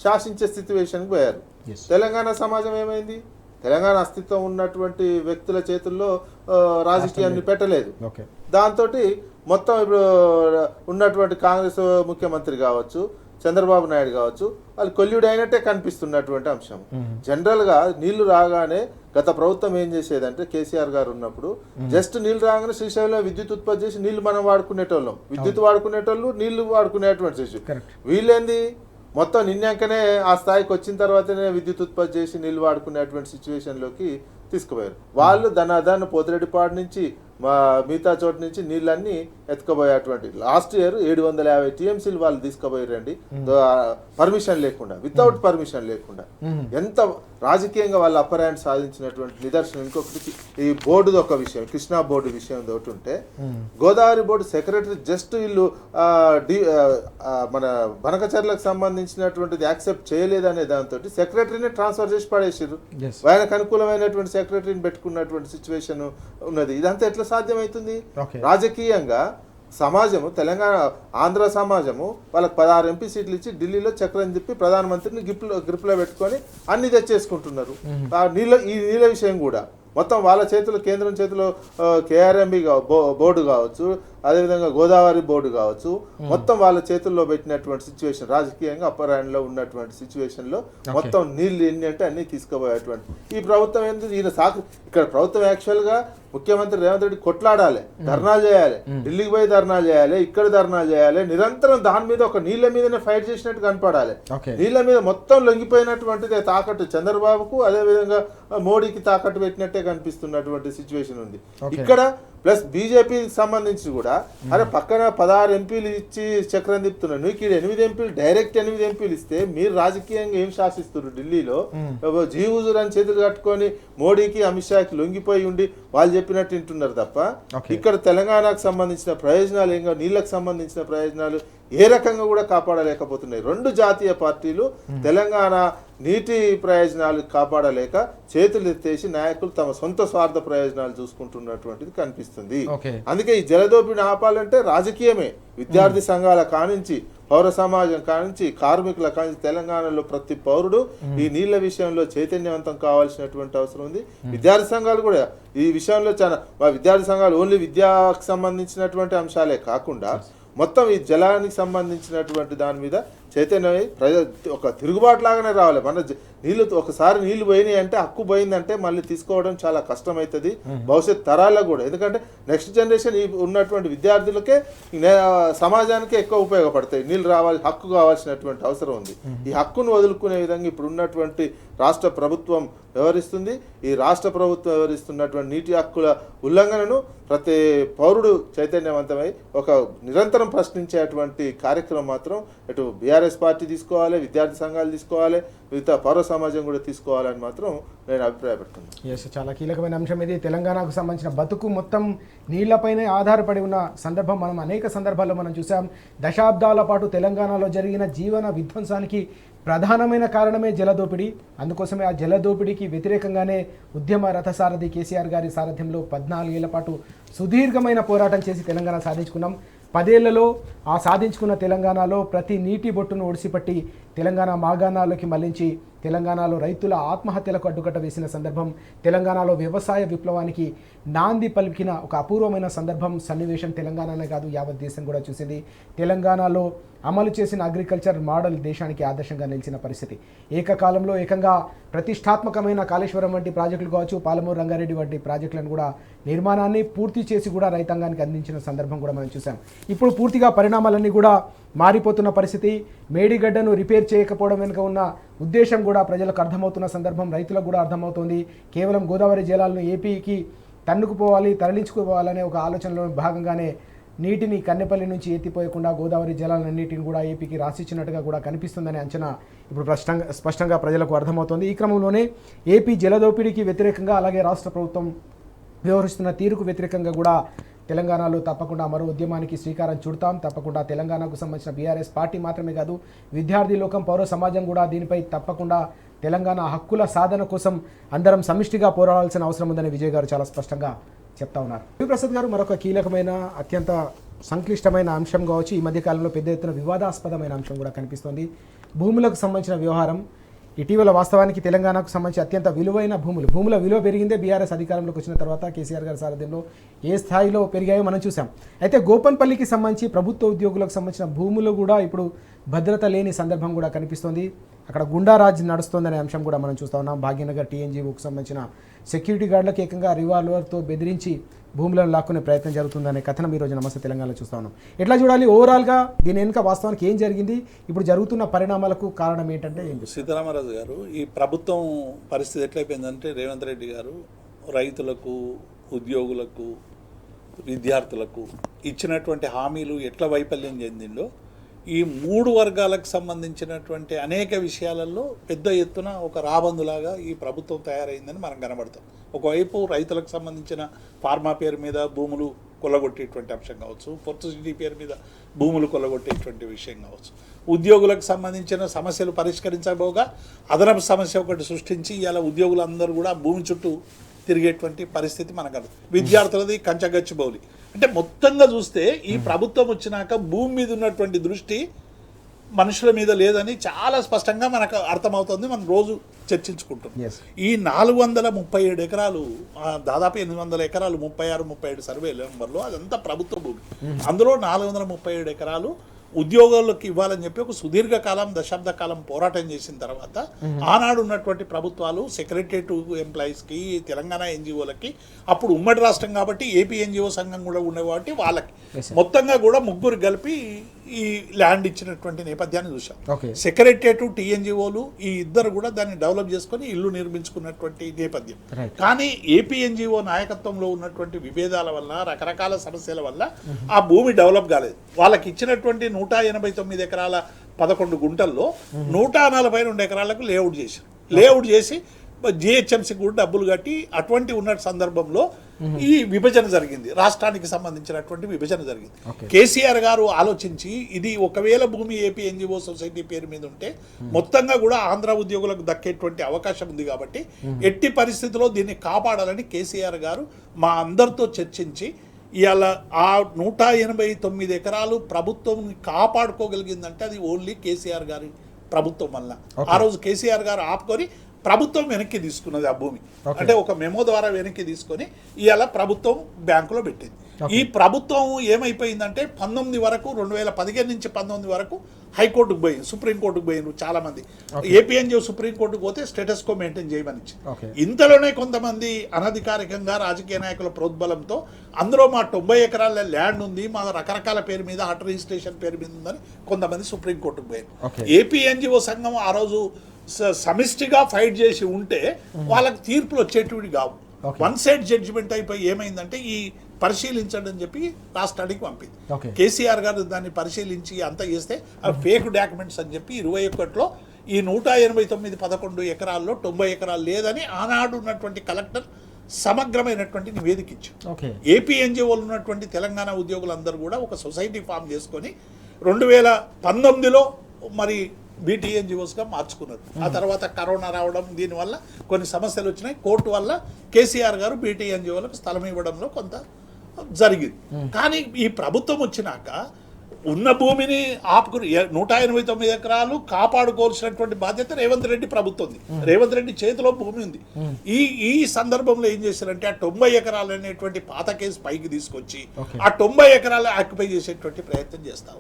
S3: శాసించే సిచ్యువేషన్కి పోయారు. తెలంగాణ సమాజం ఏమైంది? తెలంగాణ అస్తిత్వం ఉన్నటువంటి వ్యక్తుల చేతుల్లో రాజకీయాన్ని పెట్టలేదు. దాంతో మొత్తం ఇప్పుడు ఉన్నటువంటి కాంగ్రెస్ ముఖ్యమంత్రి కావచ్చు, చంద్రబాబు నాయుడు కావచ్చు, వాళ్ళు కొల్లుడు అయినట్టే కనిపిస్తున్నటువంటి అంశం. జనరల్గా నీళ్లు రాగానే గత ప్రభుత్వం ఏం చేసేదంటే కేసీఆర్ గారు ఉన్నప్పుడు జస్ట్ నీళ్లు రాగానే శ్రీశైలంలో విద్యుత్ ఉత్పత్తి చేసి నీళ్లు మనం వాడుకునేటోళ్ళం, విద్యుత్ వాడుకునేటోళ్ళు, నీళ్లు వాడుకునేటువంటి సిచ్యువేషన్. వీళ్ళేంది మొత్తం నిన్నాకనే ఆ స్థాయికి వచ్చిన తర్వాతనే విద్యుత్ ఉత్పత్తి చేసి నీళ్లు వాడుకునేటువంటి సిచ్యువేషన్లోకి తీసుకుపోయారు. వాళ్ళు దాన్ని పోతిరెడ్డిపాడు నుంచి మిగతా చోటు నుంచి నీళ్ళన్నీ ఎత్తుకుపోయేటువంటి లాస్ట్ ఇయర్ 750 TMCలు వాళ్ళు తీసుకుపోయారండి, పర్మిషన్ లేకుండా, వితౌట్ పర్మిషన్ లేకుండా. ఎంత రాజకీయంగా వాళ్ళ అప్పర్ హ్యాండ్ సాధించినటువంటి నిదర్శనం. ఇంకొకటి ఈ బోర్డుది ఒక విషయం, కృష్ణా బోర్డు విషయం తోటి ఉంటే గోదావరి బోర్డు సెక్రటరీ జస్ట్ వీళ్ళు మన బనకచర్లకు సంబంధించినటువంటిది యాక్సెప్ట్ చేయలేదనే దాంతో సెక్రటరీని ట్రాన్స్ఫర్ చేసి పడేసారు. ఆయనకు అనుకూలమైనటువంటి సెక్రటరీని పెట్టుకున్నటువంటి సిచ్యువేషన్ ఉన్నది. ఇదంతా ఎట్లా సాధ్యమవుతుంది? రాజకీయంగా సమాజము, తెలంగాణ ఆంధ్ర సమాజము వాళ్ళకి 16 MP సీట్లు ఇచ్చి ఢిల్లీలో చక్రం తిప్పి ప్రధానమంత్రిని గ్రిప్లో పెట్టుకొని అన్ని తెచ్చేసుకుంటున్నారు. ఈ నీళ్ళ విషయం కూడా మొత్తం వాళ్ళ చేతిలో, కేంద్రం చేతిలో KRMB బోర్డు కావచ్చు, అదేవిధంగా గోదావరి బోర్డు కావచ్చు, మొత్తం వాళ్ళ చేతుల్లో పెట్టినటువంటి సిచ్యువేషన్, రాజకీయంగా అప్పర్ హ్యాండ్లో ఉన్నటువంటి సిచ్యువేషన్లో మొత్తం నీళ్ళు ఎన్ని అంటే అన్ని తీసుకుపోయేటువంటి ఈ ప్రభుత్వం ఏంటి? ఈయన ఇక్కడ ప్రభుత్వం యాక్చువల్గా ముఖ్యమంత్రి రేవంత్ రెడ్డి కొట్లాడాలి, ధర్నాలు చేయాలి, ఢిల్లీకి పోయి ధర్నాలు చేయాలి, ఇక్కడ ధర్నాలు చేయాలి, నిరంతరం దాని మీద ఒక నీళ్ళ మీదనే ఫైట్ చేసినట్టు కనపడాలి. నీళ్ళ మీద మొత్తం లొంగిపోయినటువంటిది తాకట్టు చంద్రబాబుకు, అదేవిధంగా మోడీకి తాకట్టు పెట్టినట్టే కనిపిస్తున్నటువంటి సిచ్యువేషన్ ఉంది ఇక్కడ. ప్లస్ బీజేపీకి సంబంధించి కూడా అరే పక్కన 16 MPలు ఇచ్చి చక్రం తిప్పుతున్నారు, నీకు ఇక్కడ 8 MPలు, డైరెక్ట్ 8 MPలు ఇస్తే మీరు రాజకీయంగా ఏం శాసిస్తున్నారు? ఢిల్లీలో జీవుజురు అని చేతులు కట్టుకొని మోడీకి, అమిత్ షాకి లొంగిపోయి ఉండి వాళ్ళు చెప్పినట్టు వింటున్నారు తప్ప ఇక్కడ తెలంగాణకు సంబంధించిన ప్రయోజనాలు ఏం కాదు, నీళ్ళకు సంబంధించిన ప్రయోజనాలు ఏ రకంగా కూడా కాపాడలేకపోతున్నాయి. 2 జాతీయ పార్టీలు తెలంగాణ నీటి ప్రయోజనాలు కాపాడలేక చేతులు ఎత్తేసి నాయకులు తమ సొంత స్వార్థ ప్రయోజనాలు చూసుకుంటున్నటువంటిది కనిపిస్తుంది. అందుకే ఈ జలదోపిడిని ఆపాలంటే రాజకీయమే, విద్యార్థి సంఘాల కానించి, పౌర సమాజం కానించి, కార్మికుల కానించి తెలంగాణలో ప్రతి పౌరుడు ఈ నీళ్ల విషయంలో చైతన్యవంతం కావాల్సినటువంటి అవసరం ఉంది. విద్యార్థి సంఘాలు కూడా ఈ విషయంలో చాలా, విద్యార్థి సంఘాలు ఓన్లీ విద్యాకు సంబంధించినటువంటి అంశాలే కాకుండా మొత్తం ఈ జలానికి సంబంధించినటువంటి దాని మీద చైతన్యమై ఒక తిరుగుబాటు లాగానే రావాలి. మన నీళ్లు ఒకసారి నీళ్లు పోయినాయి అంటే, హక్కు పోయిందంటే మళ్ళీ తీసుకోవడం చాలా కష్టమవుతుంది భవిష్యత్ తరాలకు కూడా. ఎందుకంటే నెక్స్ట్ జనరేషన్ ఉన్నటువంటి విద్యార్థులకే, సమాజానికే ఎక్కువ ఉపయోగపడతాయి. నీళ్ళు రావాలి, హక్కు కావాల్సినటువంటి అవసరం ఉంది. ఈ హక్కును వదులుకునే విధంగా ఇప్పుడు ఉన్నటువంటి రాష్ట్ర ప్రభుత్వం వ్యవహరిస్తుంది. ఈ రాష్ట్ర ప్రభుత్వం వ్యవహరిస్తున్నటువంటి నీటి హక్కుల ఉల్లంఘనను ప్రతి పౌరుడు చైతన్యవంతమై ఒక నిరంతరం ప్రశ్నించేటువంటి కార్యక్రమం మాత్రం ఇటు బీఆర్ఎస్ పార్టీ తీసుకోవాలి, విద్యార్థి సంఘాలు తీసుకోవాలి, మిగతా పౌర సమాజం కూడా తీసుకోవాలని మాత్రం నేను అభిప్రాయపడుతున్నాను.
S1: ఎస్, చాలా కీలకమైన అంశం ఇది. తెలంగాణకు సంబంధించిన బతుకు మొత్తం నీళ్లపైనే ఆధారపడి ఉన్న సందర్భం మనం అనేక సందర్భాల్లో మనం చూసాం. దశాబ్దాల పాటు తెలంగాణలో జరిగిన జీవన విధ్వంసానికి ప్రధానమైన కారణమే జలదోపిడీ. అందుకోసమే ఆ జలదోపిడీకి వ్యతిరేకంగానే ఉద్యమ రథసారథి కేసీఆర్ గారి సారథ్యంలో 14 ఏళ్ల పాటు సుదీర్ఘమైన పోరాటం చేసి తెలంగాణ సాధించుకున్నాం. 10 ఏళ్లలో ఆ సాధించుకున్న తెలంగాణలో ప్రతి నీటి బొట్టును ఒడిసిపట్టి తెలంగాణ మాగాణాల్లోకి మళ్లించి తెలంగాణలో రైతుల ఆత్మహత్యలకు అడ్డుకట్ట వేసిన సందర్భం, తెలంగాణలో వ్యవసాయ విప్లవానికి నాంది పలికిన ఒక అపూర్వమైన సందర్భం, సన్నివేశం తెలంగాణనే కాదు యావత్ దేశం కూడా చూసింది. తెలంగాణలో అమలు చేసిన అగ్రికల్చర్ మోడల్ దేశానికి ఆదర్శంగా నిలిచిన పరిస్థితి. ఏకకాలంలో ఏకంగా ప్రతిష్టాత్మకమైన కాళేశ్వరం వంటి ప్రాజెక్టులు కావచ్చు, పాలమూరు రంగారెడ్డి వంటి ప్రాజెక్టులను కూడా నిర్మాణాన్ని పూర్తి చేసి కూడా రైతాంగానికి అందించిన సందర్భం కూడా మనం చూసాం. ఇప్పుడు పూర్తిగా పరిణామాలన్నీ కూడా మారిపోతున్న పరిస్థితి. మేడిగడ్డను రిపేర్ చేయకపోవడం వెనుక ఉన్న ఉద్దేశం కూడా ప్రజలకు అర్థమవుతున్న సందర్భం, రైతులకు కూడా అర్థమవుతుంది. కేవలం గోదావరి జలాలను ఏపీకి తన్నుకుపోవాలి, తరలించుకుపోవాలనే ఒక ఆలోచనలో భాగంగానే నీటిని కన్నెపల్లి నుంచి ఎత్తిపోయకుండా గోదావరి జలాలన్నింటిని కూడా ఏపీకి రాసిచ్చినట్టుగా కూడా కనిపిస్తుందనే అంచనా ఇప్పుడు స్పష్టంగా ప్రజలకు అర్థమవుతుంది. ఈ క్రమంలోనే ఏపీ జలదోపిడీకి వ్యతిరేకంగా, అలాగే రాష్ట్ర ప్రభుత్వం వ్యవహరిస్తున్న తీరుకు వ్యతిరేకంగా కూడా తెలంగాణలో తప్పకుండా మరో ఉద్యమానికి శ్రీకారం చుడతాం. తప్పకుండా తెలంగాణకు సంబంధించిన బీఆర్ఎస్ పార్టీ మాత్రమే కాదు, విద్యార్థి లోకం, పౌర సమాజం కూడా దీనిపై తప్పకుండా తెలంగాణ హక్కుల సాధన కోసం అందరం సమిష్టిగా పోరాడాల్సిన అవసరం ఉందని విజయ్ గారు చాలా స్పష్టంగా చెప్తా ఉన్నారు. ప్రసాద్ గారు, మరొక కీలకమైన అత్యంత సంక్లిష్టమైన అంశం కావచ్చు, ఈ మధ్య కాలంలో పెద్ద ఎత్తున వివాదాస్పదమైన అంశం కూడా కనిపిస్తోంది. భూములకు సంబంధించిన వ్యవహారం. ఇటీవల వాస్తవానికి తెలంగాణకు సంబంధించి అత్యంత విలువైన భూముల విలువ పెరిగిందే బీఆర్ఎస్ అధికారంలోకి వచ్చిన తర్వాత. కేసీఆర్ గారి సారథ్యంలో ఏ స్థాయిలో పెరిగాయో మనం చూసాం. అయితే గోపన్పల్లికి సంబంధించి ప్రభుత్వ ఉద్యోగులకు సంబంధించిన భూములు కూడా ఇప్పుడు భద్రత లేని సందర్భం కూడా కనిపిస్తోంది. అక్కడ గుండారాజ్ నడుస్తోందనే అంశం కూడా మనం చూస్తూ ఉన్నాం. భాగ్యనగర్ టీఎన్జీఓకి సంబంధించిన సెక్యూరిటీ గార్డులకు ఏకంగా రివాల్వర్తో బెదిరించి భూములను లాక్కునే ప్రయత్నం జరుగుతుందనే కథనం ఈరోజు నమస్తే తెలంగాణలో చూస్తూ ఉన్నాం. ఎట్లా చూడాలి ఓవరాల్గా దీని వెనుక వాస్తవానికి ఏం జరిగింది, ఇప్పుడు జరుగుతున్న పరిణామాలకు కారణం ఏంటంటే ఏం?
S2: సీతారామరాజు గారు, ఈ ప్రభుత్వం పరిస్థితి ఎట్లయిపోయిందంటే రేవంత్ రెడ్డి గారు రైతులకు, ఉద్యోగులకు, విద్యార్థులకు ఇచ్చినటువంటి హామీలు ఎట్లా వైఫల్యం చెందిందో ఈ 3 వర్గాలకు సంబంధించినటువంటి అనేక విషయాలలో పెద్ద ఎత్తున ఒక రాబందులాగా ఈ ప్రభుత్వం తయారైందని మనం కనబడతాం. ఒకవైపు రైతులకు సంబంధించిన ఫార్మా పేరు మీద భూములు కొల్లగొట్టేటువంటి అంశం కావచ్చు, ఫోర్త్ సిటీ పేరు మీద భూములు కొల్లగొట్టేటువంటి విషయం కావచ్చు, ఉద్యోగులకు సంబంధించిన సమస్యలు పరిష్కరించబోగా అదనపు సమస్య ఒకటి సృష్టించి ఇలా ఉద్యోగులందరూ కూడా భూమి చుట్టూ తిరిగేటువంటి పరిస్థితి మనకు. విద్యార్థులది కంచగచ్చిబౌలి. అంటే మొత్తంగా చూస్తే ఈ ప్రభుత్వం వచ్చినాక భూమి మీద ఉన్నటువంటి దృష్టి మనుషుల మీద లేదని చాలా స్పష్టంగా మనకు అర్థమవుతుంది. మనం రోజు చర్చించుకుంటున్నాం. ఈ 437 ఎకరాలు, దాదాపు 800 ఎకరాలు, 36-37 సర్వే నెంబర్లో అదంతా ప్రభుత్వ భూమి. అందులో 437 ఎకరాలు ఉద్యోగాలకు ఇవ్వాలని చెప్పి ఒక సుదీర్ఘకాలం, దశాబ్ద కాలం పోరాటం చేసిన తర్వాత ఆనాడు ఉన్నటువంటి ప్రభుత్వాలు సెక్రటరియట్ ఎంప్లాయీస్కి, తెలంగాణ ఎన్జిఓలకి, అప్పుడు ఉమ్మడి రాష్ట్రం కాబట్టి ఏపీ ఎన్జిఓ సంఘం కూడా ఉండే కాబట్టి వాళ్ళకి మొత్తంగా కూడా ముగ్గురు కలిపి ఈ ల్యాండ్ ఇచ్చినటువంటి నేపథ్యాన్ని చూసాం. సెక్రటరియట్, టీఎన్జిఓలు ఈ ఇద్దరు కూడా దాన్ని డెవలప్ చేసుకొని ఇల్లు నిర్మించుకున్నటువంటి నేపథ్యం. కానీ ఏపీ ఎన్జిఓ నాయకత్వంలో ఉన్నటువంటి విభేదాల వల్ల, రకరకాల సమస్యల వల్ల ఆ భూమి డెవలప్ కాలేదు. వాళ్ళకి ఇచ్చినటువంటి 189 ఎకరాల 11 గుంటల్లో 142 ఎకరాలకు లేఅవుట్ చేశారు. లేఅవుట్ చేసి జిహెచ్ఎంసీ కూడా డబ్బులు కట్టి అటువంటి ఉన్న సందర్భంలో ఈ విభజన జరిగింది. రాష్ట్రానికి సంబంధించినటువంటి విభజన జరిగింది. కేసీఆర్ గారు ఆలోచించి ఇది ఒకవేళ భూమి ఏపీ ఎన్జిఓ సొసైటీ పేరు మీద ఉంటే మొత్తంగా కూడా ఆంధ్ర ఉద్యోగులకు దక్కేటువంటి అవకాశం ఉంది కాబట్టి ఎట్టి పరిస్థితుల్లో దీన్ని కాపాడాలని కేసీఆర్ గారు మా అందరితో చర్చించి ఇవాళ ఆ 189 ఎకరాలు ప్రభుత్వం కాపాడుకోగలిగిందంటే అది ఓన్లీ కేసీఆర్ గారి ప్రభుత్వం వల్ల. ఆ రోజు కేసీఆర్ గారు ఆపుకొని ప్రభుత్వం వెనక్కి తీసుకున్నది ఆ భూమి. అంటే ఒక మెమో ద్వారా వెనక్కి తీసుకొని ఇవాళ ప్రభుత్వం బ్యాంకులో పెట్టింది. ఈ ప్రభుత్వం ఏమైపోయిందంటే 19 వరకు, 2015 నుంచి 19 వరకు హైకోర్టుకు పోయింది, సుప్రీంకోర్టుకు పోయింది చాలా మంది. ఏపీఎన్జిఓ సుప్రీంకోర్టుకు పోతే స్టేటస్ కో మెయింటైన్ చేయమని ఇచ్చింది. ఇంతలోనే కొంతమంది అనధికారికంగా రాజకీయ నాయకుల ప్రోద్బలంతో అందులో మా 90 ఎకరాల ల్యాండ్ ఉంది, మా రకరకాల పేరు మీద హార్ట్ రిజిస్ట్రేషన్ పేరు మీద ఉందని కొంతమంది సుప్రీంకోర్టుకు పోయారు. ఏపీఎన్జిఓ సంఘం ఆ రోజు సమిష్టిగా ఫైట్ చేసి ఉంటే వాళ్ళకి తీర్పులు వచ్చేటివి కావు. వన్ సైడ్ జడ్జిమెంట్ అయిపోయి ఏమైందంటే ఈ పరిశీలించండి అని చెప్పి రాష్ట్రానికి పంపింది. కేసీఆర్ గారు దాన్ని పరిశీలించి అంతా చేస్తే అవి ఫేక్ డాక్యుమెంట్స్ అని చెప్పి 21లో ఈ 189 11 ఎకరాల్లో 90 ఎకరాలు లేదని ఆనాడు ఉన్నటువంటి కలెక్టర్ సమగ్రమైనటువంటి నివేదిక ఇచ్చారు. ఏపీ ఎన్జిఓలు ఉన్నటువంటి తెలంగాణ ఉద్యోగులందరూ కూడా ఒక సొసైటీ ఫామ్ చేసుకొని 2019లో మరి బీటీఎన్జిఓస్గా మార్చుకున్నారు. ఆ తర్వాత కరోనా రావడం, దీనివల్ల కొన్ని సమస్యలు వచ్చినాయి. కోర్టు వల్ల కేసీఆర్ గారు బీటీఎన్జిఓలకు స్థలం ఇవ్వడంలో కొంత జరిగింది. కానీ ఈ ప్రభుత్వం వచ్చినాక ఉన్న భూమిని ఆపుకుని 189 ఎకరాలు కాపాడుకోవాల్సినటువంటి బాధ్యత రేవంత్ రెడ్డి ప్రభుత్వం. రేవంత్ రెడ్డి చేతిలో భూమి ఉంది. ఈ సందర్భంలో ఏం చేశారంటే ఆ 90 ఎకరాలు అనేటువంటి పాత కేసు పైకి తీసుకొచ్చి ఆ 90 ఎకరాలు ఆక్యుపై చేసేటువంటి ప్రయత్నం చేస్తాం.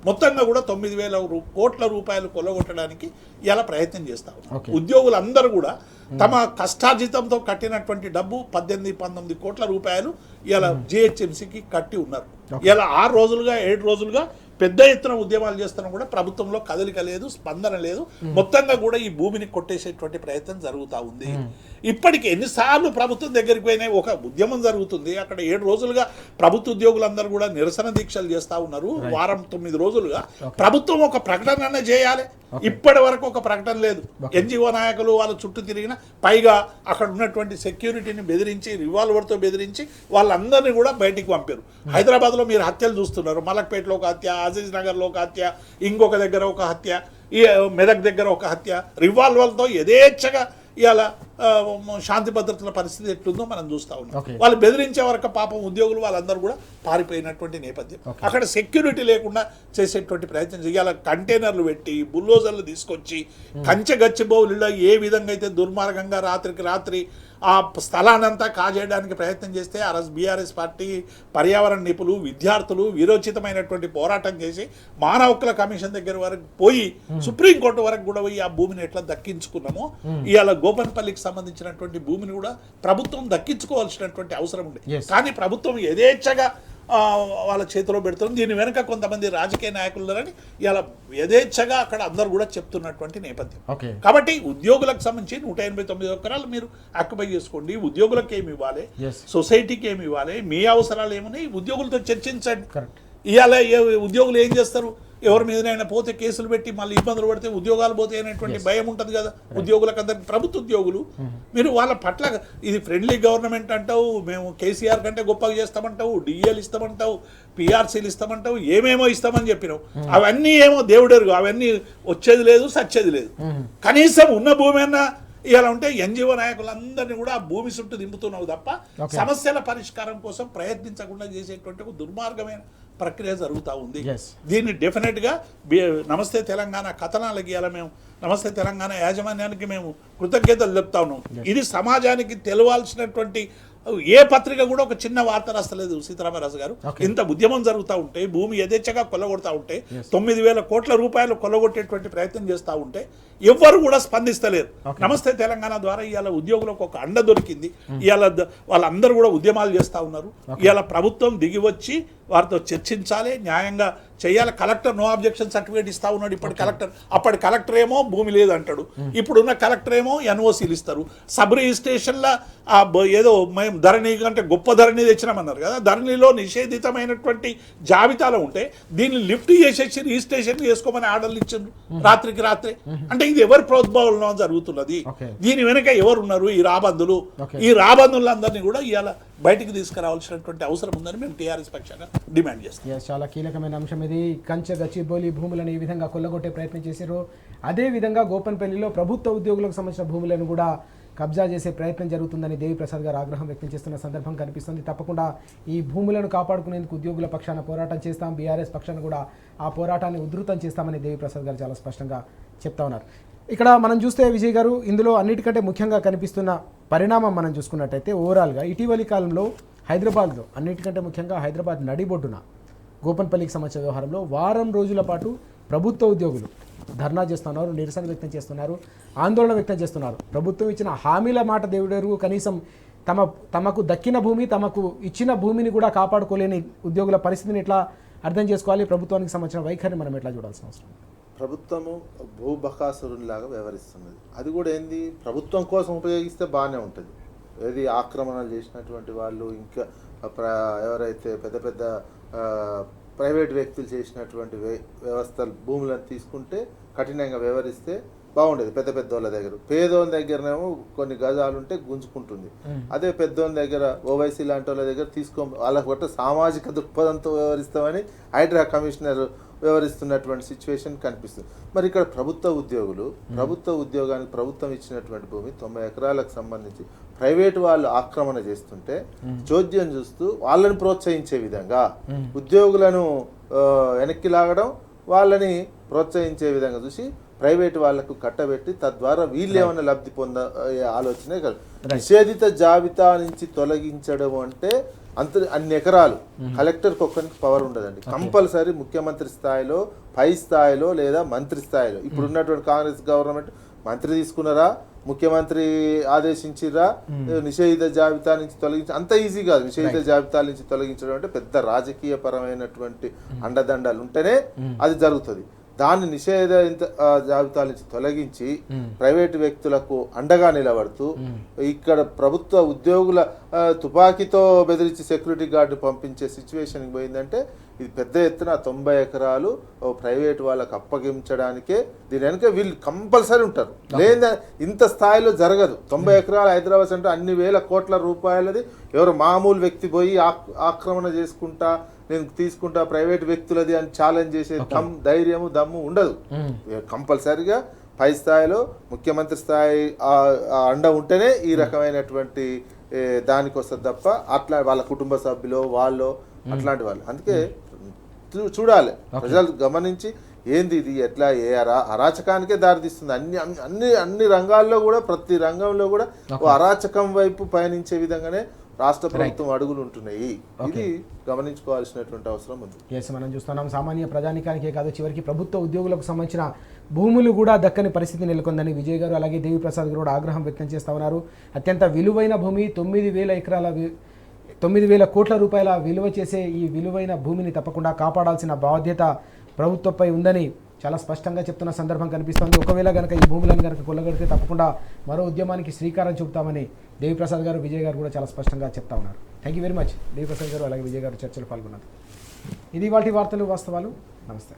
S2: మొత్తంగా కూడా 9,000 కోట్ల రూపాయలు కొల్లగొట్టడానికి ఇలా ప్రయత్నం చేస్తాం. ఉద్యోగులందరూ కూడా తమ కష్టార్జితంతో కట్టినటువంటి డబ్బు 18-19 కోట్ల రూపాయలు ఇలా జిహెచ్ఎంసీకి కట్టి ఉన్నారు. ఇలా 6 రోజులుగా 7 రోజులుగా పెద్ద ఎత్తున ఉద్యమాలు చేస్తున్నా కూడా ప్రభుత్వంలో కదలిక లేదు, స్పందన లేదు. మొత్తంగా కూడా ఈ భూమిని కొట్టేసేటువంటి ప్రయత్నం జరుగుతూ ఉంది. ఇప్పటికి ఎన్నిసార్లు ప్రభుత్వం దగ్గరికి పోయినాయి. ఒక ఉద్యమం జరుగుతుంది అక్కడ 7 రోజులుగా ప్రభుత్వ ఉద్యోగులందరూ కూడా నిరసన దీక్షలు చేస్తూ ఉన్నారు. వారం 9 రోజులుగా ప్రభుత్వం ఒక ప్రకటన చేయాలి. ఇప్పటి వరకు ఒక ప్రకటన లేదు. ఎన్జిఓ నాయకులు వాళ్ళ చుట్టూ తిరిగిన, పైగా అక్కడ ఉన్నటువంటి సెక్యూరిటీని బెదిరించి, రివాల్వర్తో బెదిరించి వాళ్ళందరినీ కూడా బయటికి పంపారు. హైదరాబాద్లో మీరు హత్యలు చూస్తున్నారు. మలక్పేటలో ఒక హత్య, అజీజ్ నగర్లో ఒక హత్య, ఇంకొక దగ్గర ఒక హత్య, ఈ మెదక్ దగ్గర ఒక హత్య, రివాల్వర్తో యథేచ్ఛగా ఇవాళ శాంతి భద్రతల పరిస్థితి ఎట్లుందో మనం చూస్తా ఉన్నాం.
S1: Okay.
S2: వాళ్ళు బెదిరించే వరకు పాపం ఉద్యోగులు వాళ్ళందరూ కూడా పారిపోయినటువంటి నేపథ్యం. అక్కడ సెక్యూరిటీ లేకుండా చేసేటువంటి ప్రయత్నం చేయాలి. కంటైనర్లు పెట్టి బుల్డోజర్లు తీసుకొచ్చి కంచె గచ్చిబౌలిలో ఏ విధంగా అయితే దుర్మార్గంగా రాత్రికి రాత్రి ఆ స్థలానంతా కాజేయడానికి ప్రయత్నం చేస్తే బీఆర్ఎస్ పార్టీ, పర్యావరణ నిపుణులు, విద్యార్థులు వీరోచితమైనటువంటి పోరాటం చేసి మానవ హక్కుల కమిషన్ దగ్గర వరకు పోయి సుప్రీంకోర్టు వరకు కూడా పోయి ఆ భూమిని ఎట్లా దక్కించుకున్నామో ఇవాళ గోపన్పల్లికి సంబంధించినటువంటి భూమిని కూడా ప్రభుత్వం దక్కించుకోవాల్సినటువంటి అవసరం ఉంది. కానీ ప్రభుత్వం యథేచ్ఛగా వాళ్ళ చేతిలో పెడుతుంది. దీని వెనుక కొంతమంది రాజకీయ నాయకులు ఉన్నారని ఇలా యథేచ్ఛగా అక్కడ అందరూ కూడా చెప్తున్నటువంటి నేపథ్యం. కాబట్టి ఉద్యోగులకు సంబంధించి 189 ఎకరాలు మీరు ఆక్యుపై చేసుకోండి. ఉద్యోగులకు ఏమి ఇవ్వాలి, సొసైటీకి ఏమి ఇవ్వాలి, మీ అవసరాలు ఏమున్నాయి ఉద్యోగులతో చర్చించండి. ఇవాళ ఉద్యోగులు ఏం చేస్తారు, ఎవరి మీదనైనా పోతే కేసులు పెట్టి మళ్ళీ ఇబ్బందులు పడితే ఉద్యోగాలు పోతే అనేటువంటి భయం ఉంటుంది కదా ఉద్యోగులకు అందరికి. ప్రభుత్వ ఉద్యోగులు మీరు వాళ్ళ పట్ల ఇది ఫ్రెండ్లీ గవర్నమెంట్ అంటావు, మేము కేసీఆర్ కంటే గొప్పగా చేస్తామంటావు, డిఏలు ఇస్తామంటావు, పిఆర్సీలు ఇస్తామంటావు, ఏమేమో ఇస్తామని చెప్పినావు. అవన్నీ ఏమో దేవుడెరుగు, అవన్నీ వచ్చేది లేదు సచ్చేది లేదు. కనీసం ఉన్న భూమి అన్నా ఇలా ఉంటే ఎన్జిఓ నాయకులందరినీ కూడా ఆ భూమి చుట్టూ దింపుతున్నావు తప్ప సమస్యల పరిష్కారం కోసం ప్రయత్నించకుండా చేసేటువంటి ఒక దుర్మార్గమైన ప్రక్రియ జరుగుతూ ఉంది. దీన్ని డెఫినెట్గా నమస్తే తెలంగాణ కథనాలకి ఇలా మేము నమస్తే తెలంగాణ యాజమాన్యానికి మేము కృతజ్ఞతలు చెప్తా ఉన్నాం. ఇది సమాజానికి తెలవాల్సినటువంటి ఏ పత్రిక కూడా ఒక చిన్న వార్త రాస్తలేదు సీతారామరాజు గారు. ఇంత ఉద్యమం జరుగుతూ ఉంటే, భూమి యథేచ్ఛగా కొల్లగొడతా ఉంటే, 9,000 కోట్ల రూపాయలు కొల్లగొట్టేటువంటి ప్రయత్నం చేస్తూ ఉంటే ఎవ్వరు కూడా స్పందిస్తలేరు. నమస్తే తెలంగాణ ద్వారా ఇవాళ ఉద్యోగులకు ఒక అండ దొరికింది. ఇవాళ వాళ్ళందరూ కూడా ఉద్యమాలు చేస్తూ ఉన్నారు. ఇవాళ ప్రభుత్వం దిగి వచ్చి వారితో చర్చించాలి, న్యాయంగా చేయాలి. కలెక్టర్ నో అబ్జెక్షన్ సర్టిఫికేట్ ఇస్తా ఉన్నాడు ఇప్పటి కలెక్టర్. అప్పటి కలెక్టర్ ఏమో భూమి లేదంటాడు, ఇప్పుడున్న కలెక్టర్ ఏమో ఎన్ఓసీలు ఇస్తారు. సబ్ రిజిస్ట్రేషన్లో ఏదో మేము ధరణి కంటే గొప్ప ధరణి తెచ్చినామన్నారు కదా, ధరణిలో నిషేధితమైనటువంటి జాబితాలో ఉంటే దీన్ని లిఫ్ట్ చేసేసి రిజిస్ట్రేషన్ చేసుకోమని ఆర్డర్లు ఇచ్చిండ్రు రాత్రికి రాత్రే. అంటే ఇది ఎవరి ప్రోద్భవంలో జరుగుతున్నది, దీని వెనుక ఎవరున్నారు? ఈ రాబందులు. ఈ రాబందులందరినీ కూడా ఇవాళ బయటికి తీసుకురావాల్సినటువంటి అవసరం ఉందని మేము టీఆర్ఎస్ పక్షంగా డిమాండ్ చేస్తాం.
S1: చాలా కీలకమైన అంశం ఇది. కంచె గచ్చిబౌలి భూములను ఈ విధంగా కొల్లగొట్టే ప్రయత్నం చేశారు. అదేవిధంగా గోపన్పల్లిలో ప్రభుత్వ ఉద్యోగులకు సంబంధించిన భూములను కూడా కబ్జా చేసే ప్రయత్నం జరుగుతుందని దేవిప్రసాద్ గారు ఆగ్రహం వ్యక్తం చేస్తున్న సందర్భం కనిపిస్తుంది. తప్పకుండా ఈ భూములను కాపాడుకునేందుకు ఉద్యోగుల పక్షాన పోరాటం చేస్తాం, బీఆర్ఎస్ పక్షాన కూడా ఆ పోరాటాన్ని ఉధృతం చేస్తామని దేవిప్రసాద్ గారు చాలా స్పష్టంగా చెప్తా ఉన్నారు. ఇక్కడ మనం చూస్తే విజయ్ గారు, ఇందులో అన్నిటికంటే ముఖ్యంగా కనిపిస్తున్న పరిణామం మనం చూసుకున్నట్టయితే ఓవరాల్గా ఇటీవలి కాలంలో హైదరాబాద్లో, అన్నిటికంటే ముఖ్యంగా హైదరాబాద్ నడిబొడ్డున గోపన్పల్లికి సంబంధించిన వ్యవహారంలో వారం రోజుల పాటు ప్రభుత్వ ఉద్యోగులు ధర్నా చేస్తున్నారు, నిరసన వ్యక్తం చేస్తున్నారు, ఆందోళన వ్యక్తం చేస్తున్నారు. ప్రభుత్వం ఇచ్చిన హామీల మాట దేవుడెరుగు, కనీసం తమకు దక్కిన భూమి, తమకు ఇచ్చిన భూమిని కూడా కాపాడుకోలేని ఉద్యోగుల పరిస్థితిని ఎట్లా అర్థం చేసుకోవాలి, ప్రభుత్వానికి సంబంధించిన వైఖరిని మనం ఎట్లా చూడాల్సిన అవసరం?
S3: ప్రభుత్వము భూబకాసురునిలాగా వ్యవహరిస్తున్నది. అది కూడా ఏంది, ప్రభుత్వం కోసం ఉపయోగిస్తే బాగానే ఉంటుంది. ఏది ఆక్రమణలు చేసినటువంటి వాళ్ళు, ఇంకా ఎవరైతే పెద్ద పెద్ద ప్రైవేట్ వ్యక్తులు చేసినటువంటి వ్యవస్థలు భూములను తీసుకుంటే కఠినంగా వ్యవహరిస్తే బాగుండేది. పెద్ద పెద్దోళ్ళ దగ్గర, పేదోని దగ్గరనేమో కొన్ని గజాలు ఉంటే గుంజుకుంటుంది. అదే పెద్దోని దగ్గర ఓవైసీ లాంటి వాళ్ళ దగ్గర వాళ్ళకి ఒకటి సామాజిక దృక్పథంతో వ్యవహరిస్తామని హైడ్రా కమిషనర్ వ్యవహరిస్తున్నటువంటి సిచ్యువేషన్ కనిపిస్తుంది. మరి ఇక్కడ ప్రభుత్వ ఉద్యోగానికి ప్రభుత్వం ఇచ్చినటువంటి భూమి 90 ఎకరాలకు సంబంధించి ప్రైవేటు వాళ్ళు ఆక్రమణ చేస్తుంటే చోద్యం చూస్తూ వాళ్ళని ప్రోత్సహించే విధంగా, ఉద్యోగులను వెనక్కి లాగడం, వాళ్ళని ప్రోత్సహించే విధంగా చూసి ప్రైవేటు వాళ్లకు కట్టబెట్టి తద్వారా వీళ్ళు ఏమైనా లబ్ధి ఆలోచనే కాదు. నిషేధిత జాబితా నుంచి తొలగించడం అంటే అన్ని ఎకరాలు కలెక్టర్కి ఒక్కరికి పవర్ ఉండదండి. కంపల్సరీ ముఖ్యమంత్రి స్థాయిలో, పై స్థాయిలో లేదా మంత్రి స్థాయిలో, ఇప్పుడు ఉన్నటువంటి కాంగ్రెస్ గవర్నమెంట్ మంత్రి తీసుకున్నారా, ముఖ్యమంత్రి ఆదేశించిరా, నిషేధిత జాబితా నుంచి తొలగించి అంత ఈజీ కాదు. నిషేధిత జాబితా నుంచి తొలగించడం అంటే పెద్ద రాజకీయ పరమైనటువంటి అండదండాలు ఉంటేనే అది జరుగుతుంది. దాన్ని నిషేధ జాబితా నుంచి తొలగించి ప్రైవేటు వ్యక్తులకు అండగా నిలబడుతూ ఇక్కడ ప్రభుత్వ ఉద్యోగుల తుపాకీతో బెదిరించి సెక్యూరిటీ గార్డు పంపించే సిచ్యువేషన్కి పోయిందంటే ఇది పెద్ద ఎత్తున 90 ఎకరాలు ప్రైవేటు వాళ్ళకు అప్పగించడానికే దీని వెనుక వీళ్ళు కంపల్సరీ ఉంటారు. లేదా ఇంత స్థాయిలో జరగదు. 90 ఎకరాలు హైదరాబాద్ అంటే అన్ని వేల కోట్ల రూపాయలది ఎవరు మామూలు వ్యక్తి పోయి ఆక్రమణ చేసుకుంటా, నేను తీసుకుంటా ప్రైవేట్ వ్యక్తులది అని ఛాలెంజ్ చేసే ధైర్యము దమ్ము ఉండదు. కంపల్సరిగా పై స్థాయిలో ముఖ్యమంత్రి స్థాయి ఆ అండ ఉంటేనే ఈ రకమైనటువంటి దానికి వస్తుంది తప్ప అట్లా వాళ్ళ కుటుంబ సభ్యులు వాళ్ళు అట్లాంటి వాళ్ళు. అందుకే చూడాలి, ప్రజలు గమనించి ఏంది ఇది ఎట్లా అరాచకానికే దారితీస్తుంది. అన్ని రంగాల్లో కూడా, ప్రతి రంగంలో కూడా ఓ అరాచకం వైపు పయనించే విధంగానే రాష్ట్ర ప్రభుత్వం అడుగులు ఉంటున్నాయి. ఇది గమనించుకోవాల్సినటువంటి అవసరం ఉంది.
S1: ఎస్, మనం చూస్తున్నాం సామాన్య ప్రజానికానికే కాదు, చివరికి ప్రభుత్వ ఉద్యోగులకు సంబంధించిన భూములు కూడా దక్కని పరిస్థితి నెలకొందని విజయ్ గారు అలాగే దేవిప్రసాద్ గారు కూడా ఆగ్రహం వ్యక్తం చేస్తా ఉన్నారు. అత్యంత విలువైన భూమి 9,000 ఎకరాల 9,000 కోట్ల రూపాయల విలువ చేసే ఈ విలువైన భూమిని తప్పకుండా కాపాడాల్సిన బాధ్యత ప్రభుత్వంపై ఉందని చాలా స్పష్టంగా చెప్తున్న సందర్భం కనిపిస్తోంది. ఒకవేళ కనుక ఈ భూములను కనుక కొల్లగొడితే తప్పకుండా మరో ఉద్యమానికి శ్రీకారం చుడతామని దేవిప్రసాద్ గారు, విజయ్ గారు కూడా చాలా స్పష్టంగా చెప్తా ఉన్నారు. Thank you very much Devi Prasad గారు అలాగే విజయ్ గారు చర్చలు పాల్గొన్నారు. ఇది వాటి వార్తలు వాస్తవాలు. నమస్తే.